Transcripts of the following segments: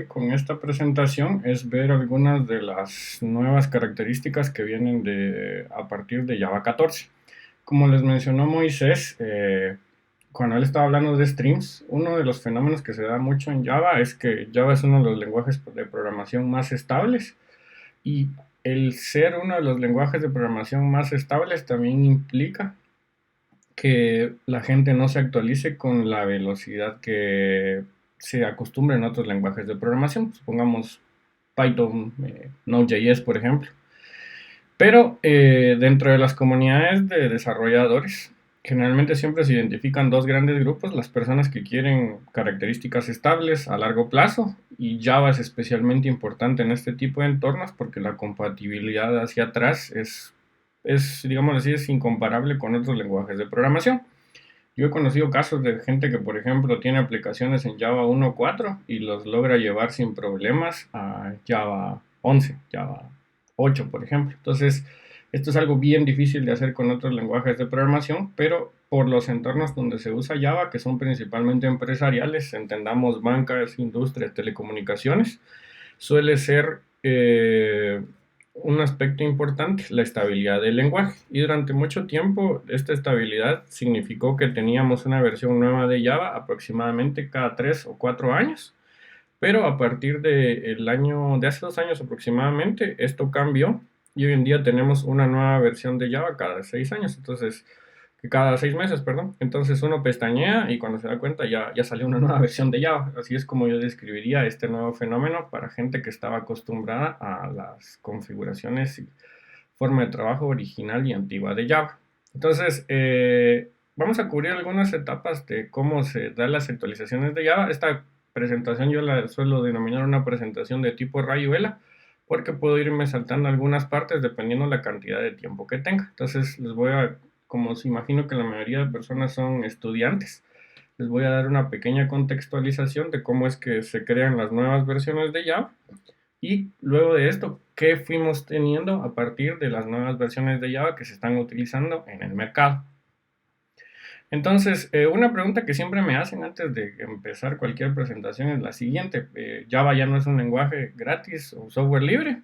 hoy con esta presentación es ver algunas de las nuevas características que vienen a partir de Java 14. Como les mencionó Moisés, cuando él estaba hablando de streams, uno de los fenómenos que se da mucho en Java es que Java es uno de los lenguajes de programación más estables, y el ser uno de los lenguajes de programación más estables también implica que la gente no se actualice con la velocidad que se acostumbra en otros lenguajes de programación, supongamos Python, Node.js, por ejemplo. Pero dentro de las comunidades de desarrolladores, generalmente siempre se identifican dos grandes grupos: las personas que quieren características estables a largo plazo, y Java es especialmente importante en este tipo de entornos porque la compatibilidad hacia atrás digamos así, es incomparable con otros lenguajes de programación. Yo he conocido casos de gente que, por ejemplo, tiene aplicaciones en Java 1.4 y los logra llevar sin problemas a Java 11, Java 8, por ejemplo. Entonces, esto es algo bien difícil de hacer con otros lenguajes de programación, pero por los entornos donde se usa Java, que son principalmente empresariales, entendamos bancas, industrias, telecomunicaciones, suele ser un aspecto importante la estabilidad del lenguaje. Y durante mucho tiempo esta estabilidad significó que teníamos una versión nueva de Java aproximadamente cada 3 o 4 años. Pero a partir de hace 2 años aproximadamente, esto cambió y hoy en día tenemos una nueva versión de Java cada 6 años. Entonces, cada 6 meses, perdón. Entonces uno pestañea y cuando se da cuenta ya salió una nueva versión de Java. Así es como yo describiría este nuevo fenómeno para gente que estaba acostumbrada a las configuraciones y forma de trabajo original y antigua de Java. Entonces, vamos a cubrir algunas etapas de cómo se dan las actualizaciones de Java. Esta presentación yo la suelo denominar una presentación de tipo rayuela, porque puedo irme saltando algunas partes dependiendo la cantidad de tiempo que tenga. Entonces les voy a, como se imagino que la mayoría de personas son estudiantes, les voy a dar una pequeña contextualización de cómo es que se crean las nuevas versiones de Java, y luego de esto, qué fuimos teniendo a partir de las nuevas versiones de Java que se están utilizando en el mercado. Entonces, una pregunta que siempre me hacen antes de empezar cualquier presentación es la siguiente: ¿Java ya no es un lenguaje gratis o software libre?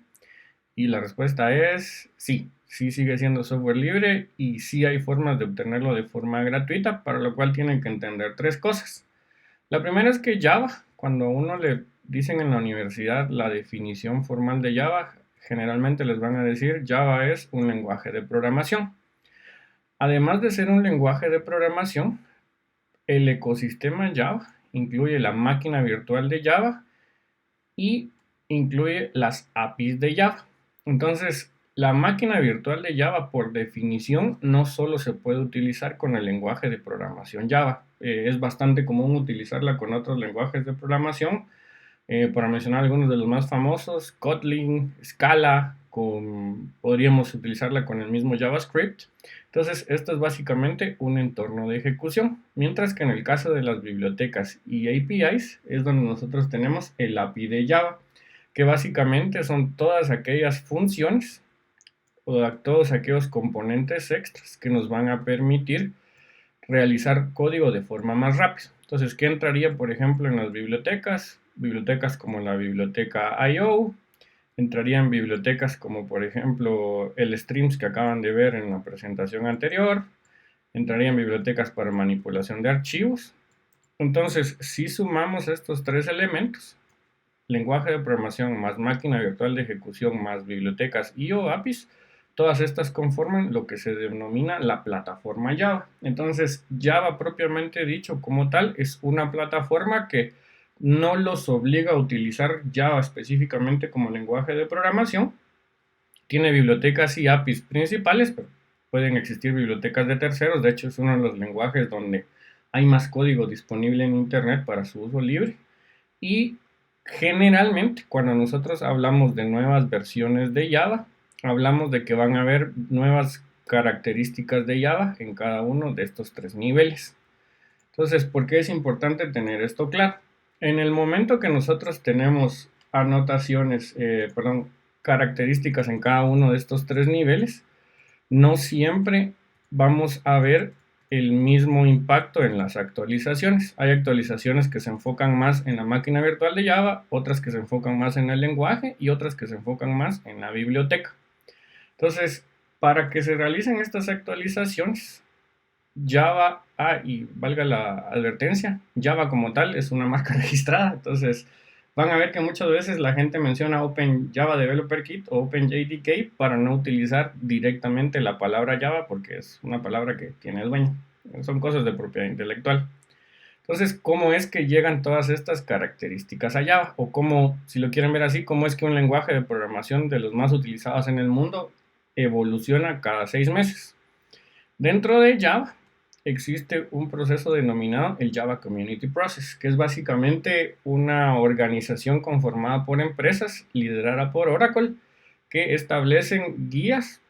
Y la respuesta es sí, sí sigue siendo software libre y sí hay formas de obtenerlo de forma gratuita, para lo cual tienen que entender tres cosas. La primera es que Java, cuando uno le dicen en la universidad la definición formal de Java, generalmente les van a decir Java es un lenguaje de programación. Además de ser un lenguaje de programación, el ecosistema Java incluye la máquina virtual de Java y incluye las APIs de Java. Entonces, la máquina virtual de Java, por definición, no solo se puede utilizar con el lenguaje de programación Java. Es bastante común utilizarla con otros lenguajes de programación. Para mencionar algunos de los más famosos: Kotlin, Scala, podríamos utilizarla con el mismo JavaScript. Entonces, esto es básicamente un entorno de ejecución, mientras que en el caso de las bibliotecas y APIs es donde nosotros tenemos el API de Java, que básicamente son todas aquellas funciones o todos aquellos componentes extras que nos van a permitir realizar código de forma más rápida. Entonces, ¿qué entraría, por ejemplo, en las bibliotecas? Bibliotecas como la biblioteca I/O, entrarían bibliotecas como, por ejemplo, el Streams que acaban de ver en la presentación anterior, entrarían bibliotecas para manipulación de archivos. Entonces, si sumamos estos tres elementos, lenguaje de programación más máquina virtual de ejecución más bibliotecas y o APIs, todas estas conforman lo que se denomina la plataforma Java. Entonces, Java propiamente dicho como tal es una plataforma que no los obliga a utilizar Java específicamente como lenguaje de programación. Tiene bibliotecas y APIs principales, pero pueden existir bibliotecas de terceros. De hecho, es uno de los lenguajes donde hay más código disponible en Internet para su uso libre. Y generalmente, cuando nosotros hablamos de nuevas versiones de Java, hablamos de que van a haber nuevas características de Java en cada uno de estos tres niveles. Entonces, ¿por qué es importante tener esto claro? En el momento que nosotros tenemos características en cada uno de estos tres niveles, no siempre vamos a ver el mismo impacto en las actualizaciones. Hay actualizaciones que se enfocan más en la máquina virtual de Java, otras que se enfocan más en el lenguaje y otras que se enfocan más en la biblioteca. Entonces, para que se realicen estas actualizaciones, Java, y valga la advertencia, Java como tal es una marca registrada, entonces van a ver que muchas veces la gente menciona Open Java Developer Kit o OpenJDK para no utilizar directamente la palabra Java porque es una palabra que tiene el dueño, son cosas de propiedad intelectual. Entonces, ¿cómo es que llegan todas estas características a Java? O cómo, si lo quieren ver así, cómo es que un lenguaje de programación de los más utilizados en el mundo evoluciona cada 6 meses. Dentro de Java existe un proceso denominado el Java Community Process, que es básicamente una organización conformada por empresas, liderada por Oracle, que establecen guías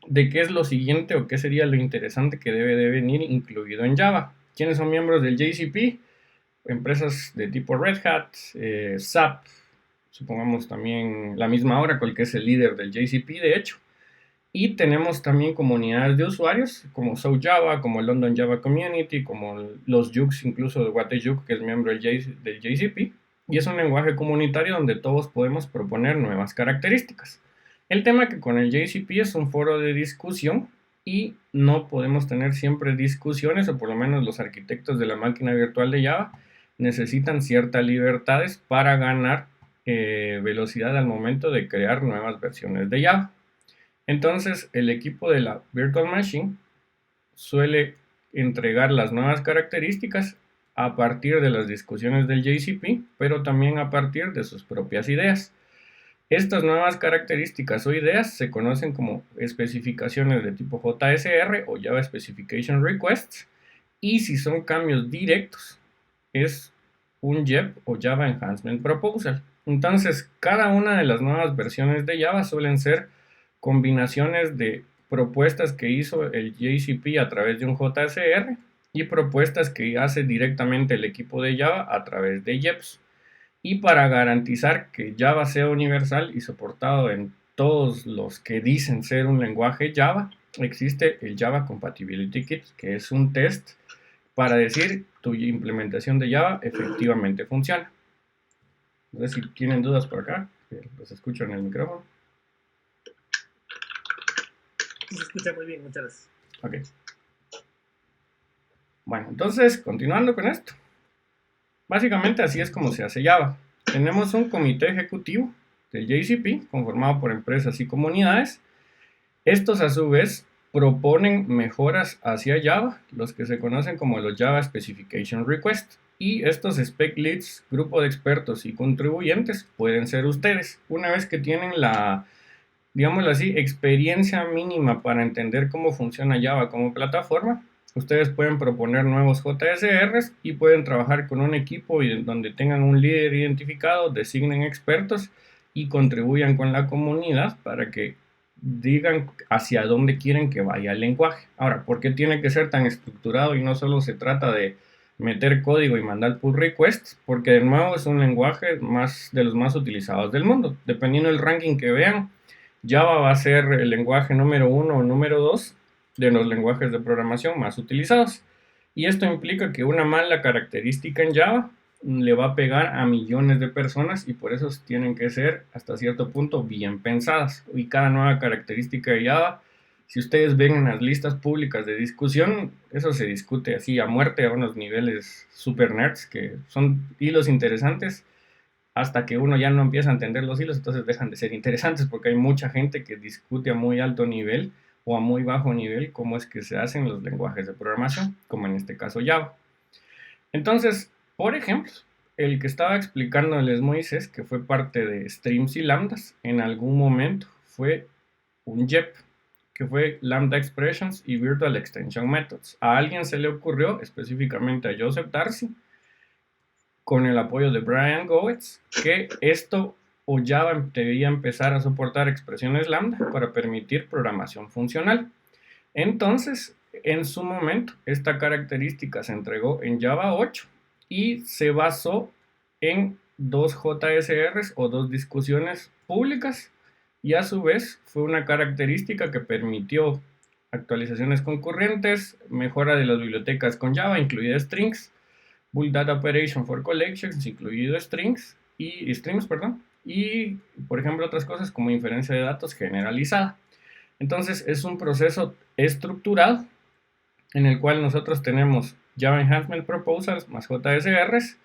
de qué es lo siguiente o qué sería lo interesante que debe de venir incluido en Java. ¿Quiénes son miembros del JCP? Empresas de tipo Red Hat, SAP, supongamos también la misma Oracle, que es el líder del JCP, de hecho. Y tenemos también comunidades de usuarios como South Java, como el London Java Community, como los Jukes, incluso de What-the-Juk, que es miembro del JCP. Y es un lenguaje comunitario donde todos podemos proponer nuevas características. El tema que con el JCP es un foro de discusión y no podemos tener siempre discusiones, o por lo menos los arquitectos de la máquina virtual de Java necesitan ciertas libertades para ganar velocidad al momento de crear nuevas versiones de Java. Entonces, el equipo de la Virtual Machine suele entregar las nuevas características a partir de las discusiones del JCP, pero también a partir de sus propias ideas. Estas nuevas características o ideas se conocen como especificaciones de tipo JSR o Java Specification Requests, y si son cambios directos, es un JEP o Java Enhancement Proposal. Entonces, cada una de las nuevas versiones de Java suelen ser combinaciones de propuestas que hizo el JCP a través de un JSR y propuestas que hace directamente el equipo de Java a través de JEPs. Y para garantizar que Java sea universal y soportado en todos los que dicen ser un lenguaje Java, existe el Java Compatibility Kit, que es un test para decir tu implementación de Java efectivamente funciona. No sé si tienen dudas por acá, los escucho en el micrófono. Se escucha muy bien, muchas gracias. Ok. Bueno, entonces, continuando con esto. Básicamente así es como se hace Java. Tenemos un comité ejecutivo del JCP conformado por empresas y comunidades. Estos a su vez proponen mejoras hacia Java, los que se conocen como los Java Specification Requests. Y estos spec leads, grupo de expertos y contribuyentes, pueden ser ustedes. Una vez que tienen la, digámoslo así, experiencia mínima para entender cómo funciona Java como plataforma, ustedes pueden proponer nuevos JSRs y pueden trabajar con un equipo donde tengan un líder identificado, designen expertos y contribuyan con la comunidad para que digan hacia dónde quieren que vaya el lenguaje. Ahora, ¿por qué tiene que ser tan estructurado y no solo se trata de meter código y mandar pull requests? Porque de nuevo es un lenguaje de los más utilizados del mundo. Dependiendo del ranking que vean, Java va a ser el lenguaje número 1 o número 2 de los lenguajes de programación más utilizados. Y esto implica que una mala característica en Java le va a pegar a millones de personas y por eso tienen que ser hasta cierto punto bien pensadas. Y cada nueva característica de Java, si ustedes ven en las listas públicas de discusión, eso se discute así a muerte a unos niveles super nerds que son hilos interesantes hasta que uno ya no empieza a entender los hilos, entonces dejan de ser interesantes porque hay mucha gente que discute a muy alto nivel o a muy bajo nivel cómo es que se hacen los lenguajes de programación, como en este caso Java. Entonces, por ejemplo, el que estaba explicándoles Moisés, que fue parte de Streams y Lambdas, en algún momento fue un JEP, que fue Lambda Expressions y Virtual Extension Methods. A alguien se le ocurrió, específicamente a Joseph Darcy, con el apoyo de Brian Goetz, que esto o Java debía empezar a soportar expresiones lambda para permitir programación funcional. Entonces, en su momento, esta característica se entregó en Java 8 y se basó en dos JSRs o dos discusiones públicas y a su vez fue una característica que permitió actualizaciones concurrentes, mejora de las bibliotecas con Java, incluida strings, Bulk Data Operation for Collections, incluido strings y streams, perdón, y por ejemplo otras cosas como inferencia de datos generalizada. Entonces es un proceso estructurado en el cual nosotros tenemos Java Enhancement Proposals más JSRs,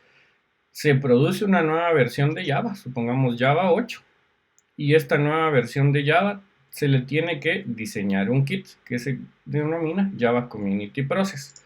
se produce una nueva versión de Java, supongamos Java 8, y esta nueva versión de Java se le tiene que diseñar un kit que se denomina Java Community Process.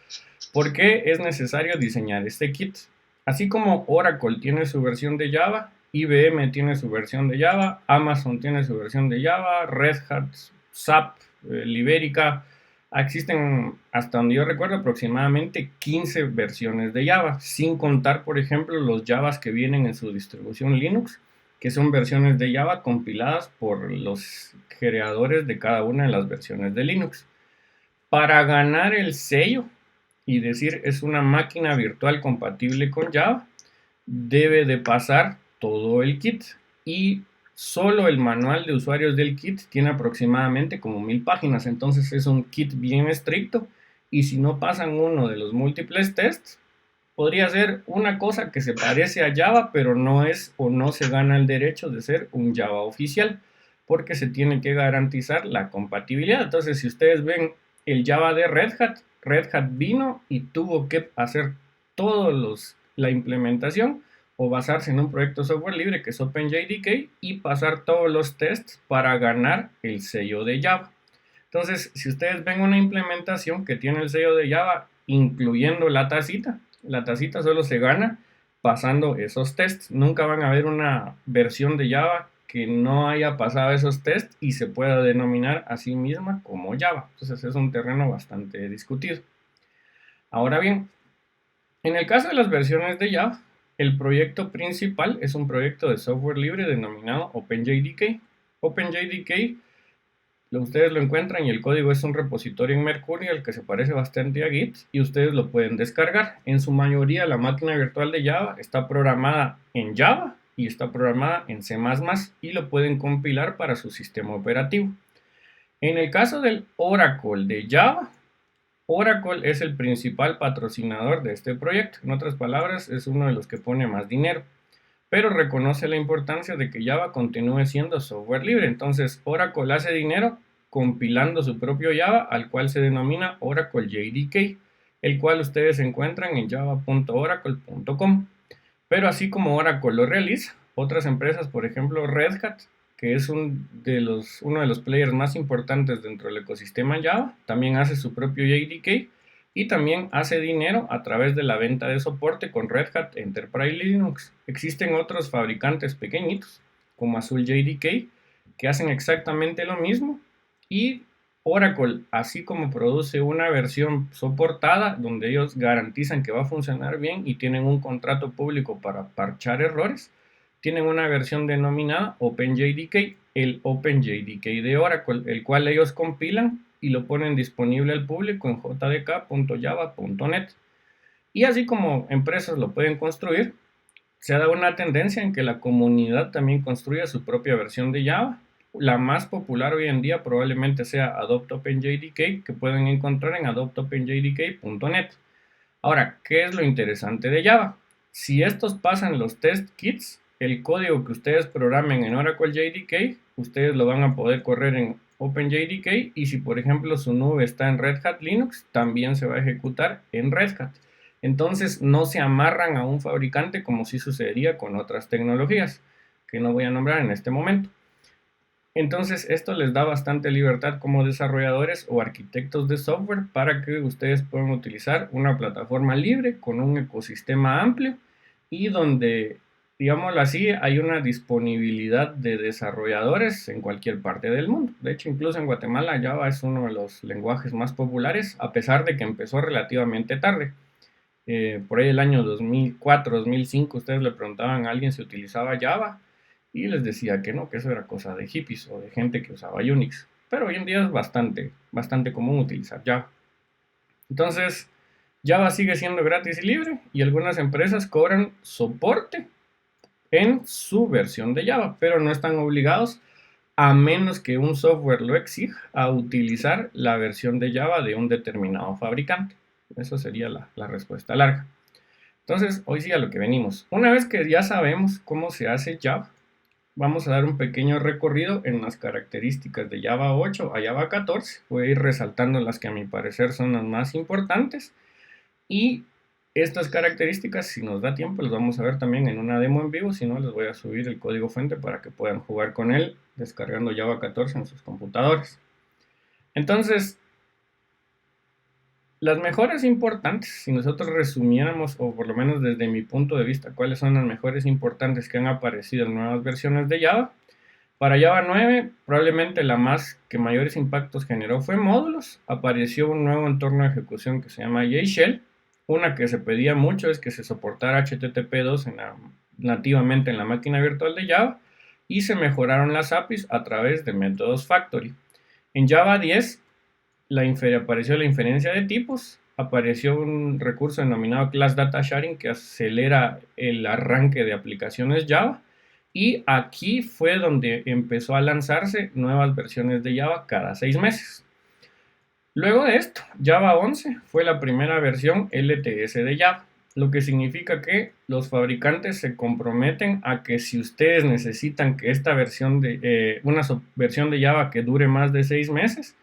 ¿Por qué es necesario diseñar este kit? Así como Oracle tiene su versión de Java, IBM tiene su versión de Java, Amazon tiene su versión de Java, Red Hat, SAP, Liberica, existen, hasta donde yo recuerdo, aproximadamente 15 versiones de Java, sin contar, por ejemplo, los Javas que vienen en su distribución Linux, que son versiones de Java compiladas por los creadores de cada una de las versiones de Linux. Para ganar el sello y decir es una máquina virtual compatible con Java, debe de pasar todo el kit, y solo el manual de usuarios del kit tiene aproximadamente como 1000 páginas, entonces es un kit bien estricto, y si no pasan uno de los múltiples tests, podría ser una cosa que se parece a Java, pero no es o no se gana el derecho de ser un Java oficial, porque se tiene que garantizar la compatibilidad. Entonces, si ustedes ven el Java de Red Hat vino y tuvo que hacer todos la implementación o basarse en un proyecto de software libre que es OpenJDK y pasar todos los tests para ganar el sello de Java. Entonces, si ustedes ven una implementación que tiene el sello de Java, incluyendo la tacita solo se gana pasando esos tests. Nunca van a ver una versión de Java que no haya pasado esos tests y se pueda denominar a sí misma como Java. Entonces es un terreno bastante discutido. Ahora bien, en el caso de las versiones de Java, el proyecto principal es un proyecto de software libre denominado OpenJDK. OpenJDK, ustedes lo encuentran y el código es un repositorio en Mercurial que se parece bastante a Git y ustedes lo pueden descargar. En su mayoría la máquina virtual de Java está programada en Java y está programada en C++ y lo pueden compilar para su sistema operativo. En el caso del Oracle de Java, Oracle es el principal patrocinador de este proyecto. En otras palabras, es uno de los que pone más dinero, pero reconoce la importancia de que Java continúe siendo software libre. Entonces, Oracle hace dinero compilando su propio Java, al cual se denomina Oracle JDK, el cual ustedes encuentran en java.oracle.com. Pero así como Oracle lo realiza, otras empresas, por ejemplo Red Hat, que es uno de los players más importantes dentro del ecosistema Java, también hace su propio JDK y también hace dinero a través de la venta de soporte con Red Hat Enterprise Linux. Existen otros fabricantes pequeñitos, como Azul JDK, que hacen exactamente lo mismo, y Oracle, así como produce una versión soportada donde ellos garantizan que va a funcionar bien y tienen un contrato público para parchar errores, tienen una versión denominada OpenJDK, el OpenJDK de Oracle, el cual ellos compilan y lo ponen disponible al público en jdk.java.net. Y así como empresas lo pueden construir, se ha dado una tendencia en que la comunidad también construya su propia versión de Java. La más popular hoy en día probablemente sea Adopt OpenJDK, que pueden encontrar en adoptopenjdk.net. Ahora, ¿qué es lo interesante de Java? Si estos pasan los test kits, el código que ustedes programen en Oracle JDK, ustedes lo van a poder correr en OpenJDK, y si por ejemplo su nube está en Red Hat Linux, también se va a ejecutar en Red Hat. Entonces no se amarran a un fabricante como sí sucedería con otras tecnologías, que no voy a nombrar en este momento. Entonces esto les da bastante libertad como desarrolladores o arquitectos de software para que ustedes puedan utilizar una plataforma libre con un ecosistema amplio y donde, digámoslo así, hay una disponibilidad de desarrolladores en cualquier parte del mundo. De hecho, incluso en Guatemala Java es uno de los lenguajes más populares, a pesar de que empezó relativamente tarde. Por ahí el año 2004, 2005, ustedes le preguntaban a alguien si utilizaba Java y les decía que no, que eso era cosa de hippies o de gente que usaba Unix. Pero hoy en día es bastante común utilizar Java. Entonces, Java sigue siendo gratis y libre y algunas empresas cobran soporte en su versión de Java, pero no están obligados a menos que un software lo exija, a utilizar la versión de Java de un determinado fabricante. Eso sería la respuesta larga. Entonces, hoy sí a lo que venimos. Una vez que ya sabemos cómo se hace Java, vamos a dar un pequeño recorrido en las características de Java 8 a Java 14. Voy a ir resaltando las que a mi parecer son las más importantes. Y estas características, si nos da tiempo, las vamos a ver también en una demo en vivo. Si no, les voy a subir el código fuente para que puedan jugar con él descargando Java 14 en sus computadores. Entonces, las mejoras importantes, si nosotros resumiéramos, o por lo menos desde mi punto de vista, cuáles son las mejores importantes que han aparecido en nuevas versiones de Java. Para Java 9, probablemente la más que mayores impactos generó fue módulos. Apareció un nuevo entorno de ejecución que se llama JShell. Una que se pedía mucho es que se soportara HTTP2 nativamente en la máquina virtual de Java. Y se mejoraron las APIs a través de métodos factory. En Java 10 apareció la inferencia de tipos. Apareció un recurso denominado Class Data Sharing que acelera el arranque de aplicaciones Java. Y aquí fue donde empezó a lanzarse nuevas versiones de Java cada 6 meses. Luego de esto, Java 11 fue la primera versión LTS de Java, lo que significa que los fabricantes se comprometen a que si ustedes necesitan que esta versión una versión de Java que dure más de 6 meses,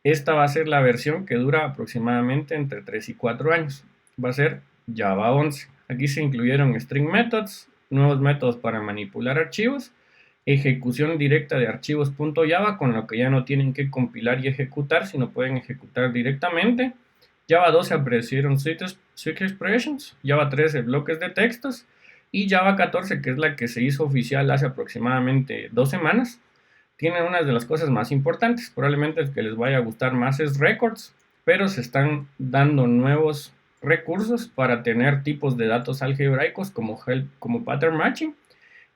esta va a ser la versión que dura aproximadamente entre 3 y 4 años. Va a ser Java 11. Aquí se incluyeron string methods, nuevos métodos para manipular archivos, ejecución directa de archivos .java, con lo que ya no tienen que compilar y ejecutar, sino pueden ejecutar directamente. Java 12 aparecieron switch expressions, Java 13 bloques de textos, y Java 14, que es la que se hizo oficial hace aproximadamente 2 semanas, tiene una de las cosas más importantes. Probablemente el que les vaya a gustar más es records, pero se están dando nuevos recursos para tener tipos de datos algebraicos como pattern matching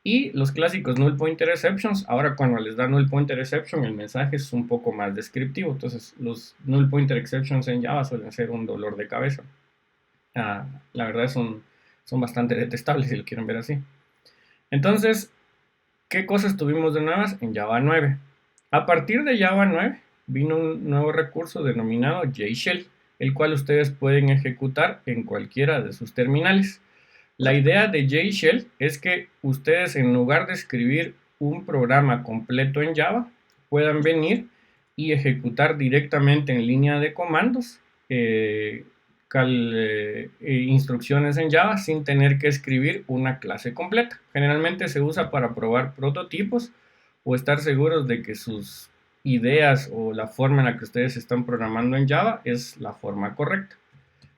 y los clásicos null pointer exceptions. Ahora cuando les da null pointer exception el mensaje es un poco más descriptivo, entonces los null pointer exceptions en Java suelen ser un dolor de cabeza. La verdad son bastante detestables si lo quieren ver así. Entonces, ¿qué cosas tuvimos de nuevas en Java 9? A partir de Java 9 vino un nuevo recurso denominado JShell, el cual ustedes pueden ejecutar en cualquiera de sus terminales. La idea de JShell es que ustedes, en lugar de escribir un programa completo en Java, puedan venir y ejecutar directamente en línea de comandos instrucciones en Java sin tener que escribir una clase completa. Generalmente se usa para probar prototipos o estar seguros de que sus ideas o la forma en la que ustedes están programando en Java es la forma correcta.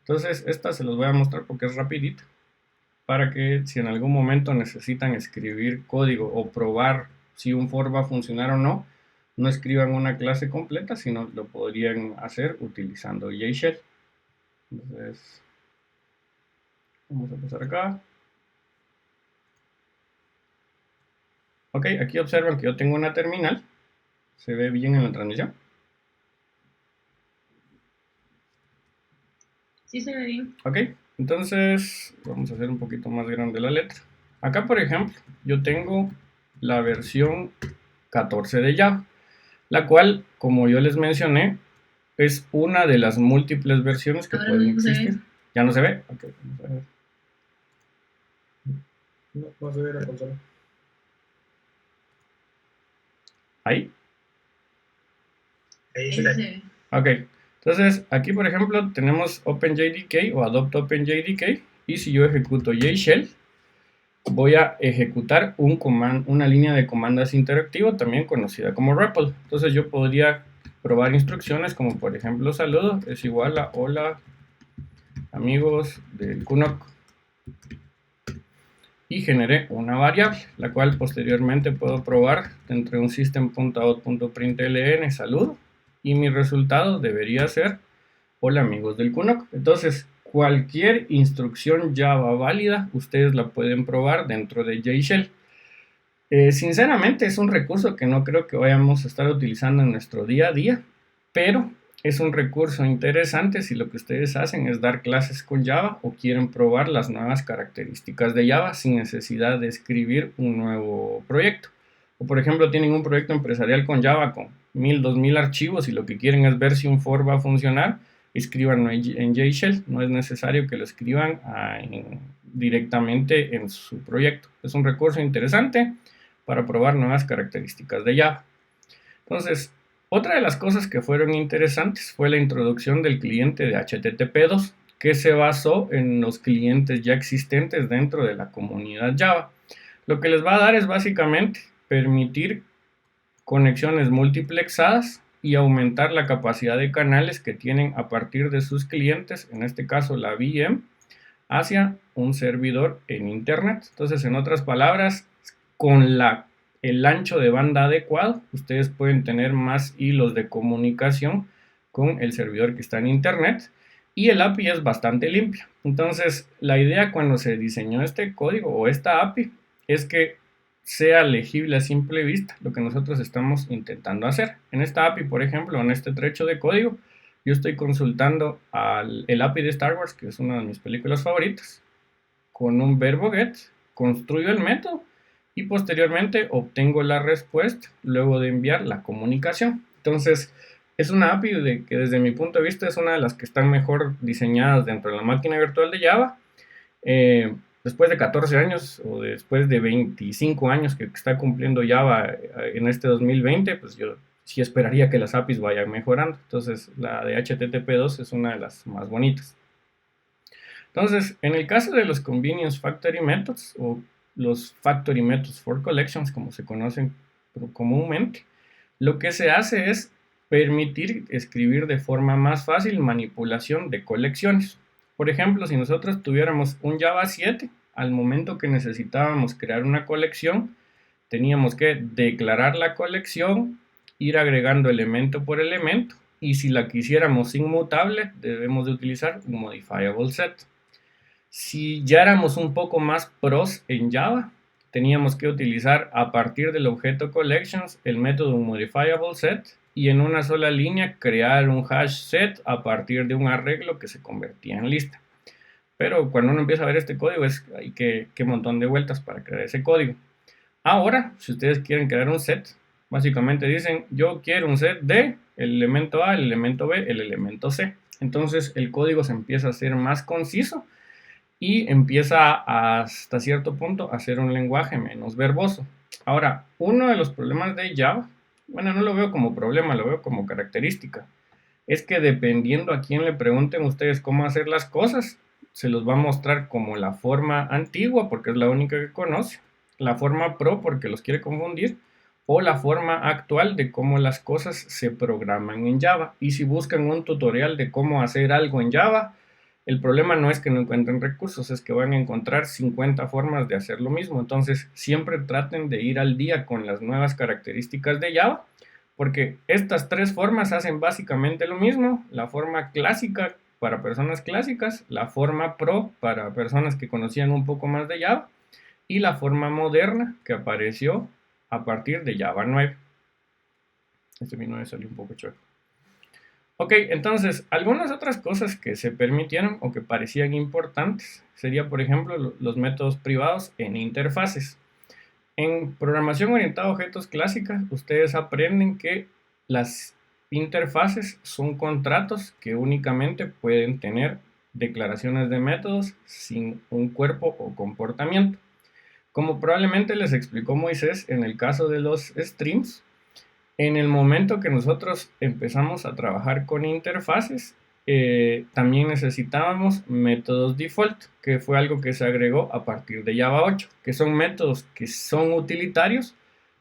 Entonces, esta se los voy a mostrar porque es rapidita, para que si en algún momento necesitan escribir código o probar si un for va a funcionar o no, no escriban una clase completa, sino lo podrían hacer utilizando JShell. Entonces, vamos a pasar acá. Ok, aquí observan que yo tengo una terminal. ¿Se ve bien en la transmisión? Sí, se ve bien. Ok, entonces vamos a hacer un poquito más grande la letra. Acá, por ejemplo, yo tengo la versión 14 de Java, la cual, como yo les mencioné, es una de las múltiples versiones que Ahora pueden no se ve. existir. ¿Ya no se ve? Ok, vamos a ver. No se ve la consola. Ahí. Ahí Ahí se se ve. ve. Ok, entonces aquí por ejemplo tenemos OpenJDK o Adopt OpenJDK, y si yo ejecuto JShell voy a ejecutar una línea de comandas interactivo también conocida como REPL. Entonces yo podría probar instrucciones como por ejemplo saludo es igual a hola amigos del QNOC, y generé una variable, la cual posteriormente puedo probar dentro de un system.out.println saludo, y mi resultado debería ser hola amigos del QNOC. Entonces, cualquier instrucción Java válida, ustedes la pueden probar dentro de JShell. Sinceramente, es un recurso que no creo que vayamos a estar utilizando en nuestro día a día, pero es un recurso interesante si lo que ustedes hacen es dar clases con Java o quieren probar las nuevas características de Java sin necesidad de escribir un nuevo proyecto. O por ejemplo tienen un proyecto empresarial con Java con 1000, 2000 archivos y lo que quieren es ver si un for va a funcionar, escríbanlo en JShell, no es necesario que lo escriban directamente en su proyecto. Es un recurso interesante para probar nuevas características de Java. Entonces, otra de las cosas que fueron interesantes fue la introducción del cliente de HTTP2, que se basó en los clientes ya existentes dentro de la comunidad Java. Lo que les va a dar es básicamente permitir conexiones multiplexadas y aumentar la capacidad de canales que tienen a partir de sus clientes, en este caso la VM, hacia un servidor en Internet. Entonces, en otras palabras, con el ancho de banda adecuado, ustedes pueden tener más hilos de comunicación con el servidor que está en Internet y el API es bastante limpio. Entonces, la idea cuando se diseñó este código o esta API es que sea legible a simple vista lo que nosotros estamos intentando hacer. En esta API, por ejemplo, en este trecho de código, yo estoy consultando el API de Star Wars, que es una de mis películas favoritas, con un verbo get, construyo el método y posteriormente obtengo la respuesta luego de enviar la comunicación. Entonces, es una API que desde mi punto de vista es una de las que están mejor diseñadas dentro de la máquina virtual de Java. Después de 14 años o después de 25 años que está cumpliendo Java en este 2020, pues yo sí esperaría que las APIs vayan mejorando. Entonces, la de HTTP2 es una de las más bonitas. Entonces, en el caso de los Convenience Factory Methods o los Factory Methods for Collections, como se conocen comúnmente, lo que se hace es permitir escribir de forma más fácil manipulación de colecciones. Por ejemplo, si nosotros tuviéramos un Java 7, al momento que necesitábamos crear una colección, teníamos que declarar la colección, ir agregando elemento por elemento, y si la quisiéramos inmutable, debemos de utilizar un modifiable set. Si ya éramos un poco más pros en Java, teníamos que utilizar a partir del objeto collections el método modifiable set y en una sola línea crear un hash set a partir de un arreglo que se convertía en lista. Pero cuando uno empieza a ver este código hay que montón de vueltas para crear ese código. Ahora, si ustedes quieren crear un set, básicamente dicen yo quiero un set de el elemento A, el elemento B, el elemento C. Entonces el código se empieza a hacer más conciso y empieza hasta cierto punto a ser un lenguaje menos verboso. Ahora, uno de los problemas de Java, bueno, no lo veo como problema, lo veo como característica, es que dependiendo a quién le pregunten ustedes cómo hacer las cosas, se los va a mostrar como la forma antigua, porque es la única que conoce, la forma pro, porque los quiere confundir, o la forma actual de cómo las cosas se programan en Java. Y si buscan un tutorial de cómo hacer algo en Java, el problema no es que no encuentren recursos, es que van a encontrar 50 formas de hacer lo mismo. Entonces, siempre traten de ir al día con las nuevas características de Java, porque estas tres formas hacen básicamente lo mismo. La forma clásica para personas clásicas, la forma pro para personas que conocían un poco más de Java y la forma moderna que apareció a partir de Java 9. Este mi 9 salió un poco chueco. Ok, entonces, algunas otras cosas que se permitieron o que parecían importantes sería, por ejemplo, los métodos privados en interfaces. En programación orientada a objetos clásicas, ustedes aprenden que las interfaces son contratos que únicamente pueden tener declaraciones de métodos sin un cuerpo o comportamiento. Como probablemente les explicó Moisés en el caso de los streams, en el momento que nosotros empezamos a trabajar con interfaces, también necesitábamos métodos default, que fue algo que se agregó a partir de Java 8, que son métodos que son utilitarios,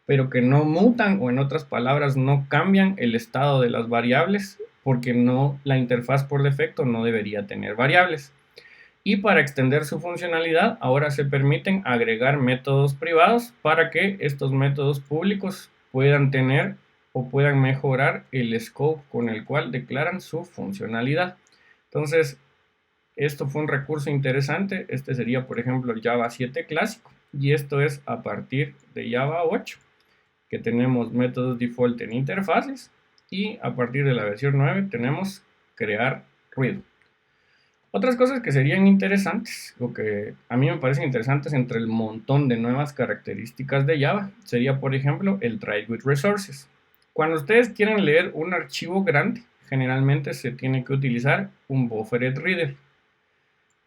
pero que no mutan o en otras palabras no cambian el estado de las variables, porque la interfaz por defecto no debería tener variables. Y para extender su funcionalidad, ahora se permiten agregar métodos privados para que estos métodos públicos puedan tener o puedan mejorar el scope con el cual declaran su funcionalidad. Entonces, esto fue un recurso interesante. Este sería, por ejemplo, el Java 7 clásico. Y esto es a partir de Java 8, que tenemos métodos default en interfaces. Y a partir de la versión 9 tenemos crear ruido. Otras cosas que serían interesantes, o que a mí me parecen interesantes entre el montón de nuevas características de Java, sería por ejemplo el try with resources. Cuando ustedes quieren leer un archivo grande, generalmente se tiene que utilizar un buffered reader.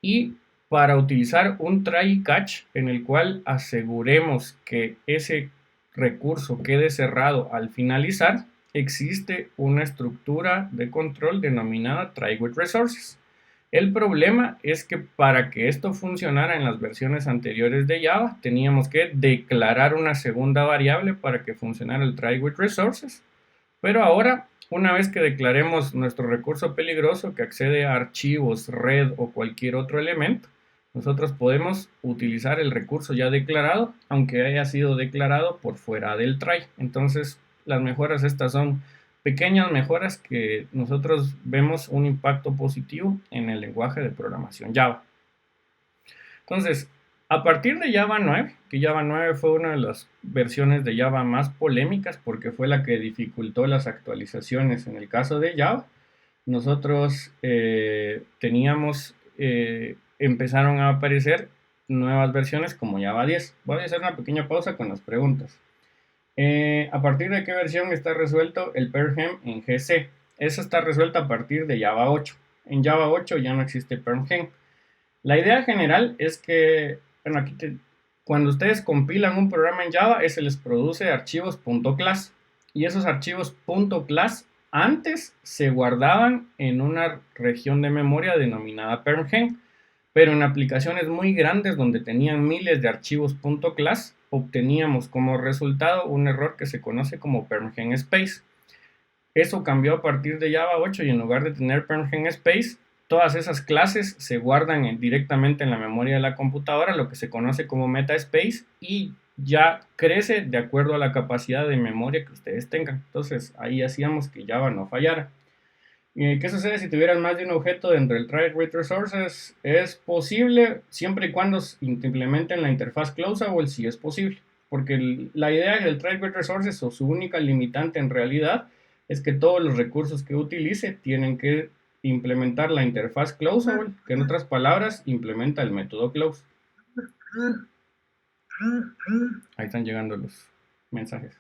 Y para utilizar un try y catch en el cual aseguremos que ese recurso quede cerrado al finalizar, existe una estructura de control denominada try with resources. El problema es que para que esto funcionara en las versiones anteriores de Java, teníamos que declarar una segunda variable para que funcionara el try with resources. Pero ahora, una vez que declaremos nuestro recurso peligroso que accede a archivos, red o cualquier otro elemento, nosotros podemos utilizar el recurso ya declarado, aunque haya sido declarado por fuera del try. Entonces, las mejoras estas son pequeñas mejoras que nosotros vemos un impacto positivo en el lenguaje de programación Java. Entonces, a partir de Java 9, que Java 9 fue una de las versiones de Java más polémicas porque fue la que dificultó las actualizaciones en el caso de Java, nosotros empezaron a aparecer nuevas versiones como Java 10. Voy a hacer una pequeña pausa con las preguntas. ¿A partir de qué versión está resuelto el PermGen en GC? Eso está resuelto a partir de Java 8. En Java 8 ya no existe PermGen. La idea general es que, bueno, cuando ustedes compilan un programa en Java, se les produce archivos .class. Y esos archivos .class antes se guardaban en una región de memoria denominada PermGen. Pero en aplicaciones muy grandes donde tenían miles de archivos .class, obteníamos como resultado un error que se conoce como PermGen Space. Eso cambió a partir de Java 8 y en lugar de tener PermGen Space, todas esas clases se guardan directamente en la memoria de la computadora, lo que se conoce como MetaSpace, y ya crece de acuerdo a la capacidad de memoria que ustedes tengan. Entonces ahí hacíamos que Java no fallara. ¿Qué sucede si tuvieran más de un objeto dentro del try with resources? Es posible siempre y cuando implementen la interfaz closable, si es posible. Porque la idea del try with resources, o su única limitante en realidad, es que todos los recursos que utilice tienen que implementar la interfaz closable, que en otras palabras implementa el método close. Ahí están llegando los mensajes.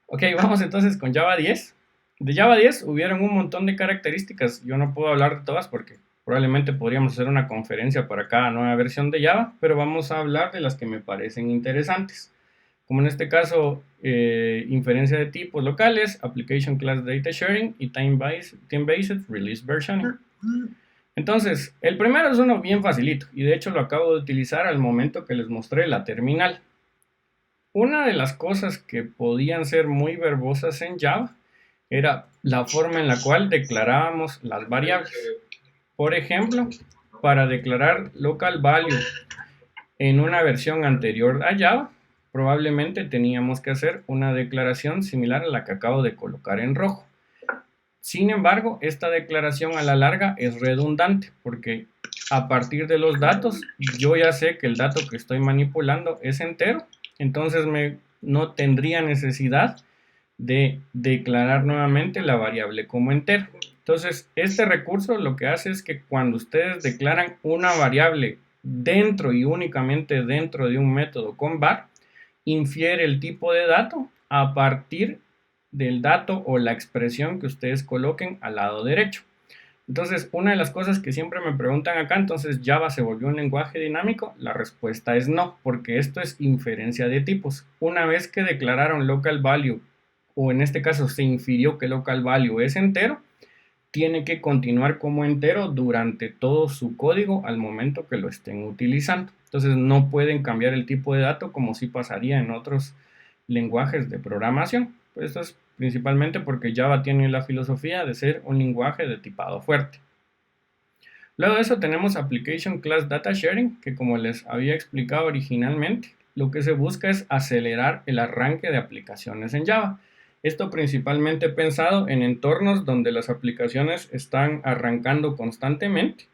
Ok, vamos entonces con Java 10. De Java 10 hubieron un montón de características. Yo no puedo hablar de todas porque probablemente podríamos hacer una conferencia para cada nueva versión de Java, pero vamos a hablar de las que me parecen interesantes. Como en este caso, inferencia de tipos locales, Application Class Data Sharing y Time-Based Release Versioning. Entonces, el primero es uno bien facilito y de hecho lo acabo de utilizar al momento que les mostré la terminal. Una de las cosas que podían ser muy verbosas en Java era la forma en la cual declarábamos las variables. Por ejemplo, para declarar local value en una versión anterior a Java, probablemente teníamos que hacer una declaración similar a la que acabo de colocar en rojo. Sin embargo, esta declaración a la larga es redundante porque a partir de los datos, yo ya sé que el dato que estoy manipulando es entero, entonces no tendría necesidad de declarar nuevamente la variable como entero. Entonces, este recurso lo que hace es que cuando ustedes declaran una variable dentro y únicamente dentro de un método con var, infiere el tipo de dato a partir del dato o la expresión que ustedes coloquen al lado derecho. Entonces, una de las cosas que siempre me preguntan acá, entonces, ¿Java se volvió un lenguaje dinámico? La respuesta es no, porque esto es inferencia de tipos. Una vez que declararon local value, o en este caso se infirió que local value es entero, tiene que continuar como entero durante todo su código al momento que lo estén utilizando. Entonces no pueden cambiar el tipo de dato como sí pasaría en otros lenguajes de programación. Esto es principalmente porque Java tiene la filosofía de ser un lenguaje de tipado fuerte. Luego de eso tenemos Application Class Data Sharing, que como les había explicado originalmente, lo que se busca es acelerar el arranque de aplicaciones en Java. Esto principalmente pensado en entornos donde las aplicaciones están arrancando constantemente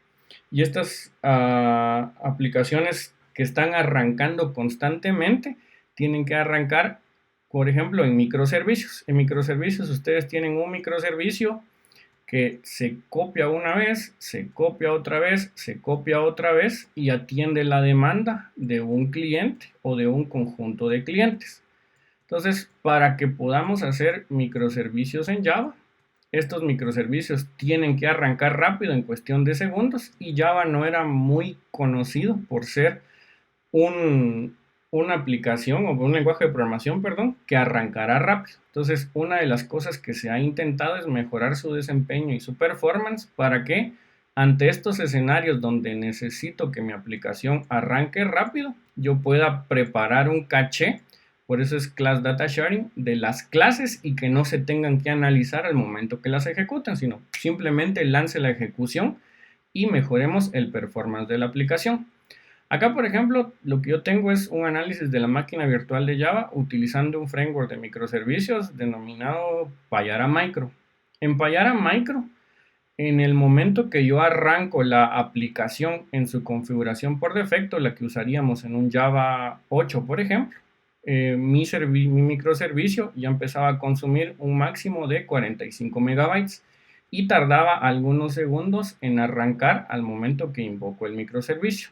y estas aplicaciones que están arrancando constantemente tienen que arrancar, por ejemplo, en microservicios. En microservicios ustedes tienen un microservicio que se copia una vez, se copia otra vez, se copia otra vez y atiende la demanda de un cliente o de un conjunto de clientes. Entonces, para que podamos hacer microservicios en Java, estos microservicios tienen que arrancar rápido en cuestión de segundos y Java no era muy conocido por ser una aplicación o un lenguaje de programación, perdón, que arrancará rápido. Entonces, una de las cosas que se ha intentado es mejorar su desempeño y su performance para que ante estos escenarios donde necesito que mi aplicación arranque rápido, yo pueda preparar un caché, por eso es Class Data Sharing, de las clases y que no se tengan que analizar al momento que las ejecutan, sino simplemente lance la ejecución y mejoremos el performance de la aplicación. Acá, por ejemplo, lo que yo tengo es un análisis de la máquina virtual de Java utilizando un framework de microservicios denominado Payara Micro. En Payara Micro, en el momento que yo arranco la aplicación en su configuración por defecto, la que usaríamos en un Java 8, por ejemplo, mi microservicio ya empezaba a consumir un máximo de 45 megabytes y tardaba algunos segundos en arrancar al momento que invoco el microservicio.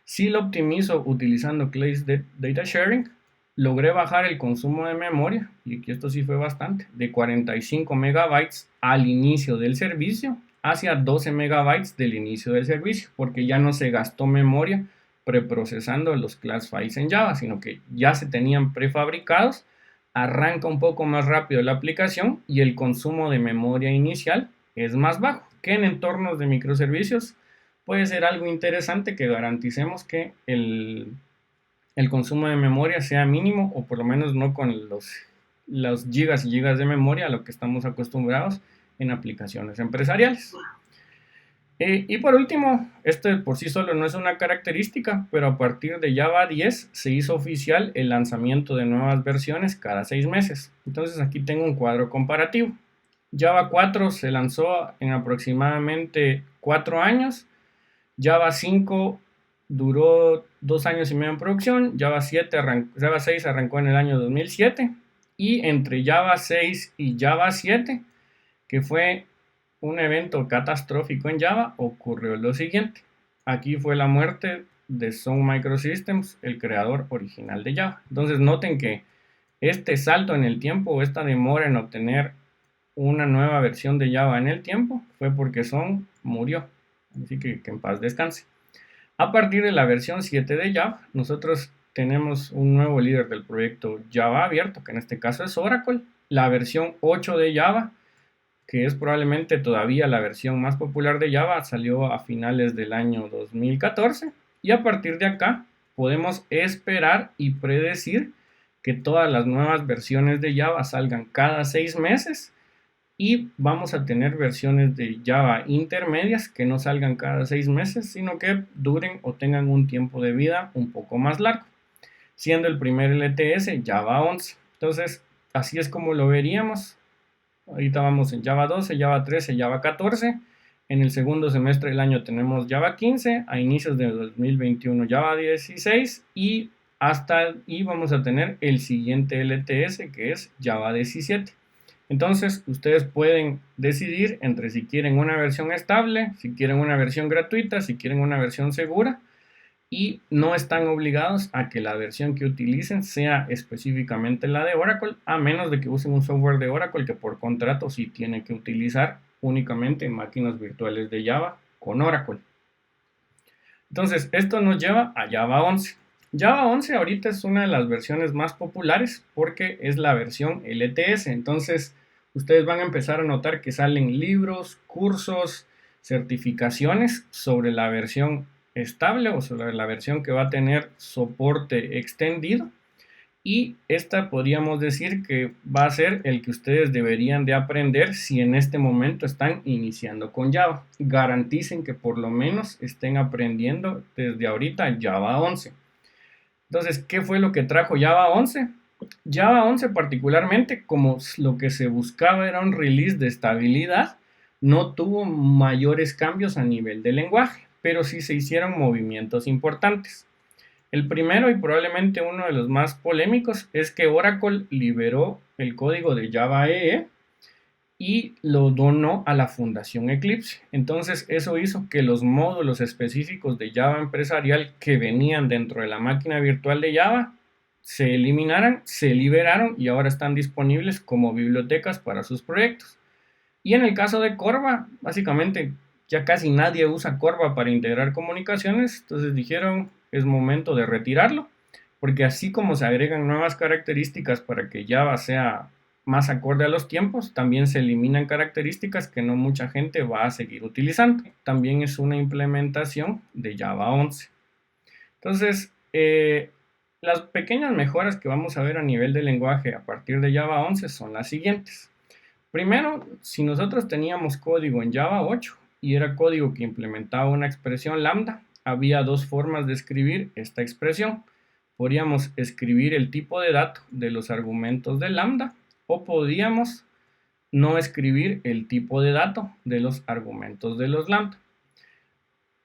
Si lo optimizo utilizando Class Data Sharing, logré bajar el consumo de memoria, y aquí esto sí fue bastante, de 45 megabytes al inicio del servicio hacia 12 megabytes del inicio del servicio, porque ya no se gastó memoria preprocesando los class files en Java, sino que ya se tenían prefabricados, arranca un poco más rápido la aplicación y el consumo de memoria inicial es más bajo que en entornos de microservicios. Puede ser algo interesante que garanticemos que el consumo de memoria sea mínimo o por lo menos no con los gigas y gigas de memoria a lo que estamos acostumbrados en aplicaciones empresariales. Y por último, esto por sí solo no es una característica, pero a partir de Java 10 se hizo oficial el lanzamiento de nuevas versiones cada 6 meses. Entonces aquí tengo un cuadro comparativo. Java 4 se lanzó en aproximadamente 4 años. Java 5 duró 2 años y medio en producción. Java 6 arrancó en el año 2007. Y entre Java 6 y Java 7, que fue un evento catastrófico en Java, ocurrió lo siguiente. Aquí fue la muerte de Sun Microsystems, el creador original de Java. Entonces noten que este salto en el tiempo o esta demora en obtener una nueva versión de Java en el tiempo fue porque Sun murió. Así que en paz descanse. A partir de la versión 7 de Java, nosotros tenemos un nuevo líder del proyecto Java abierto, que en este caso es Oracle. La versión 8 de Java, que es probablemente todavía la versión más popular de Java, salió a finales del año 2014. Y a partir de acá podemos esperar y predecir que todas las nuevas versiones de Java salgan cada 6 meses. Y vamos a tener versiones de Java intermedias que no salgan cada 6 meses, sino que duren o tengan un tiempo de vida un poco más largo, siendo el primer LTS Java 11. Entonces, así es como lo veríamos. Ahorita vamos en Java 12, Java 13, Java 14. En el segundo semestre del año tenemos Java 15, a inicios de 2021 Java 16 y hasta ahí vamos a tener el siguiente LTS que es Java 17. Entonces, ustedes pueden decidir entre si quieren una versión estable, si quieren una versión gratuita, si quieren una versión segura, y no están obligados a que la versión que utilicen sea específicamente la de Oracle, a menos de que usen un software de Oracle que por contrato sí tiene que utilizar únicamente máquinas virtuales de Java con Oracle. Entonces, esto nos lleva a Java 11. Java 11 ahorita es una de las versiones más populares porque es la versión LTS. Entonces, ustedes van a empezar a notar que salen libros, cursos, certificaciones sobre la versión estable o sobre la versión que va a tener soporte extendido. Y esta podríamos decir que va a ser el que ustedes deberían de aprender si en este momento están iniciando con Java. Garanticen que por lo menos estén aprendiendo desde ahorita Java 11. Entonces, ¿qué fue lo que trajo Java 11? Java 11 particularmente, como lo que se buscaba era un release de estabilidad, no tuvo mayores cambios a nivel de lenguaje, pero sí se hicieron movimientos importantes. El primero y probablemente uno de los más polémicos es que Oracle liberó el código de Java EE y lo donó a la Fundación Eclipse. Entonces eso hizo que los módulos específicos de Java empresarial que venían dentro de la máquina virtual de Java se eliminaran, se liberaron y ahora están disponibles como bibliotecas para sus proyectos. Y en el caso de Corva, básicamente ya casi nadie usa Corva para integrar comunicaciones, entonces dijeron es momento de retirarlo, porque así como se agregan nuevas características para que Java sea más acorde a los tiempos, también se eliminan características que no mucha gente va a seguir utilizando. También es una implementación de Java 11. Entonces, las pequeñas mejoras que vamos a ver a nivel de lenguaje a partir de Java 11 son las siguientes. Primero, si nosotros teníamos código en Java 8 y era código que implementaba una expresión lambda, había dos formas de escribir esta expresión. Podríamos escribir el tipo de dato de los argumentos de lambda o podíamos no escribir el tipo de dato de los argumentos de los lambda.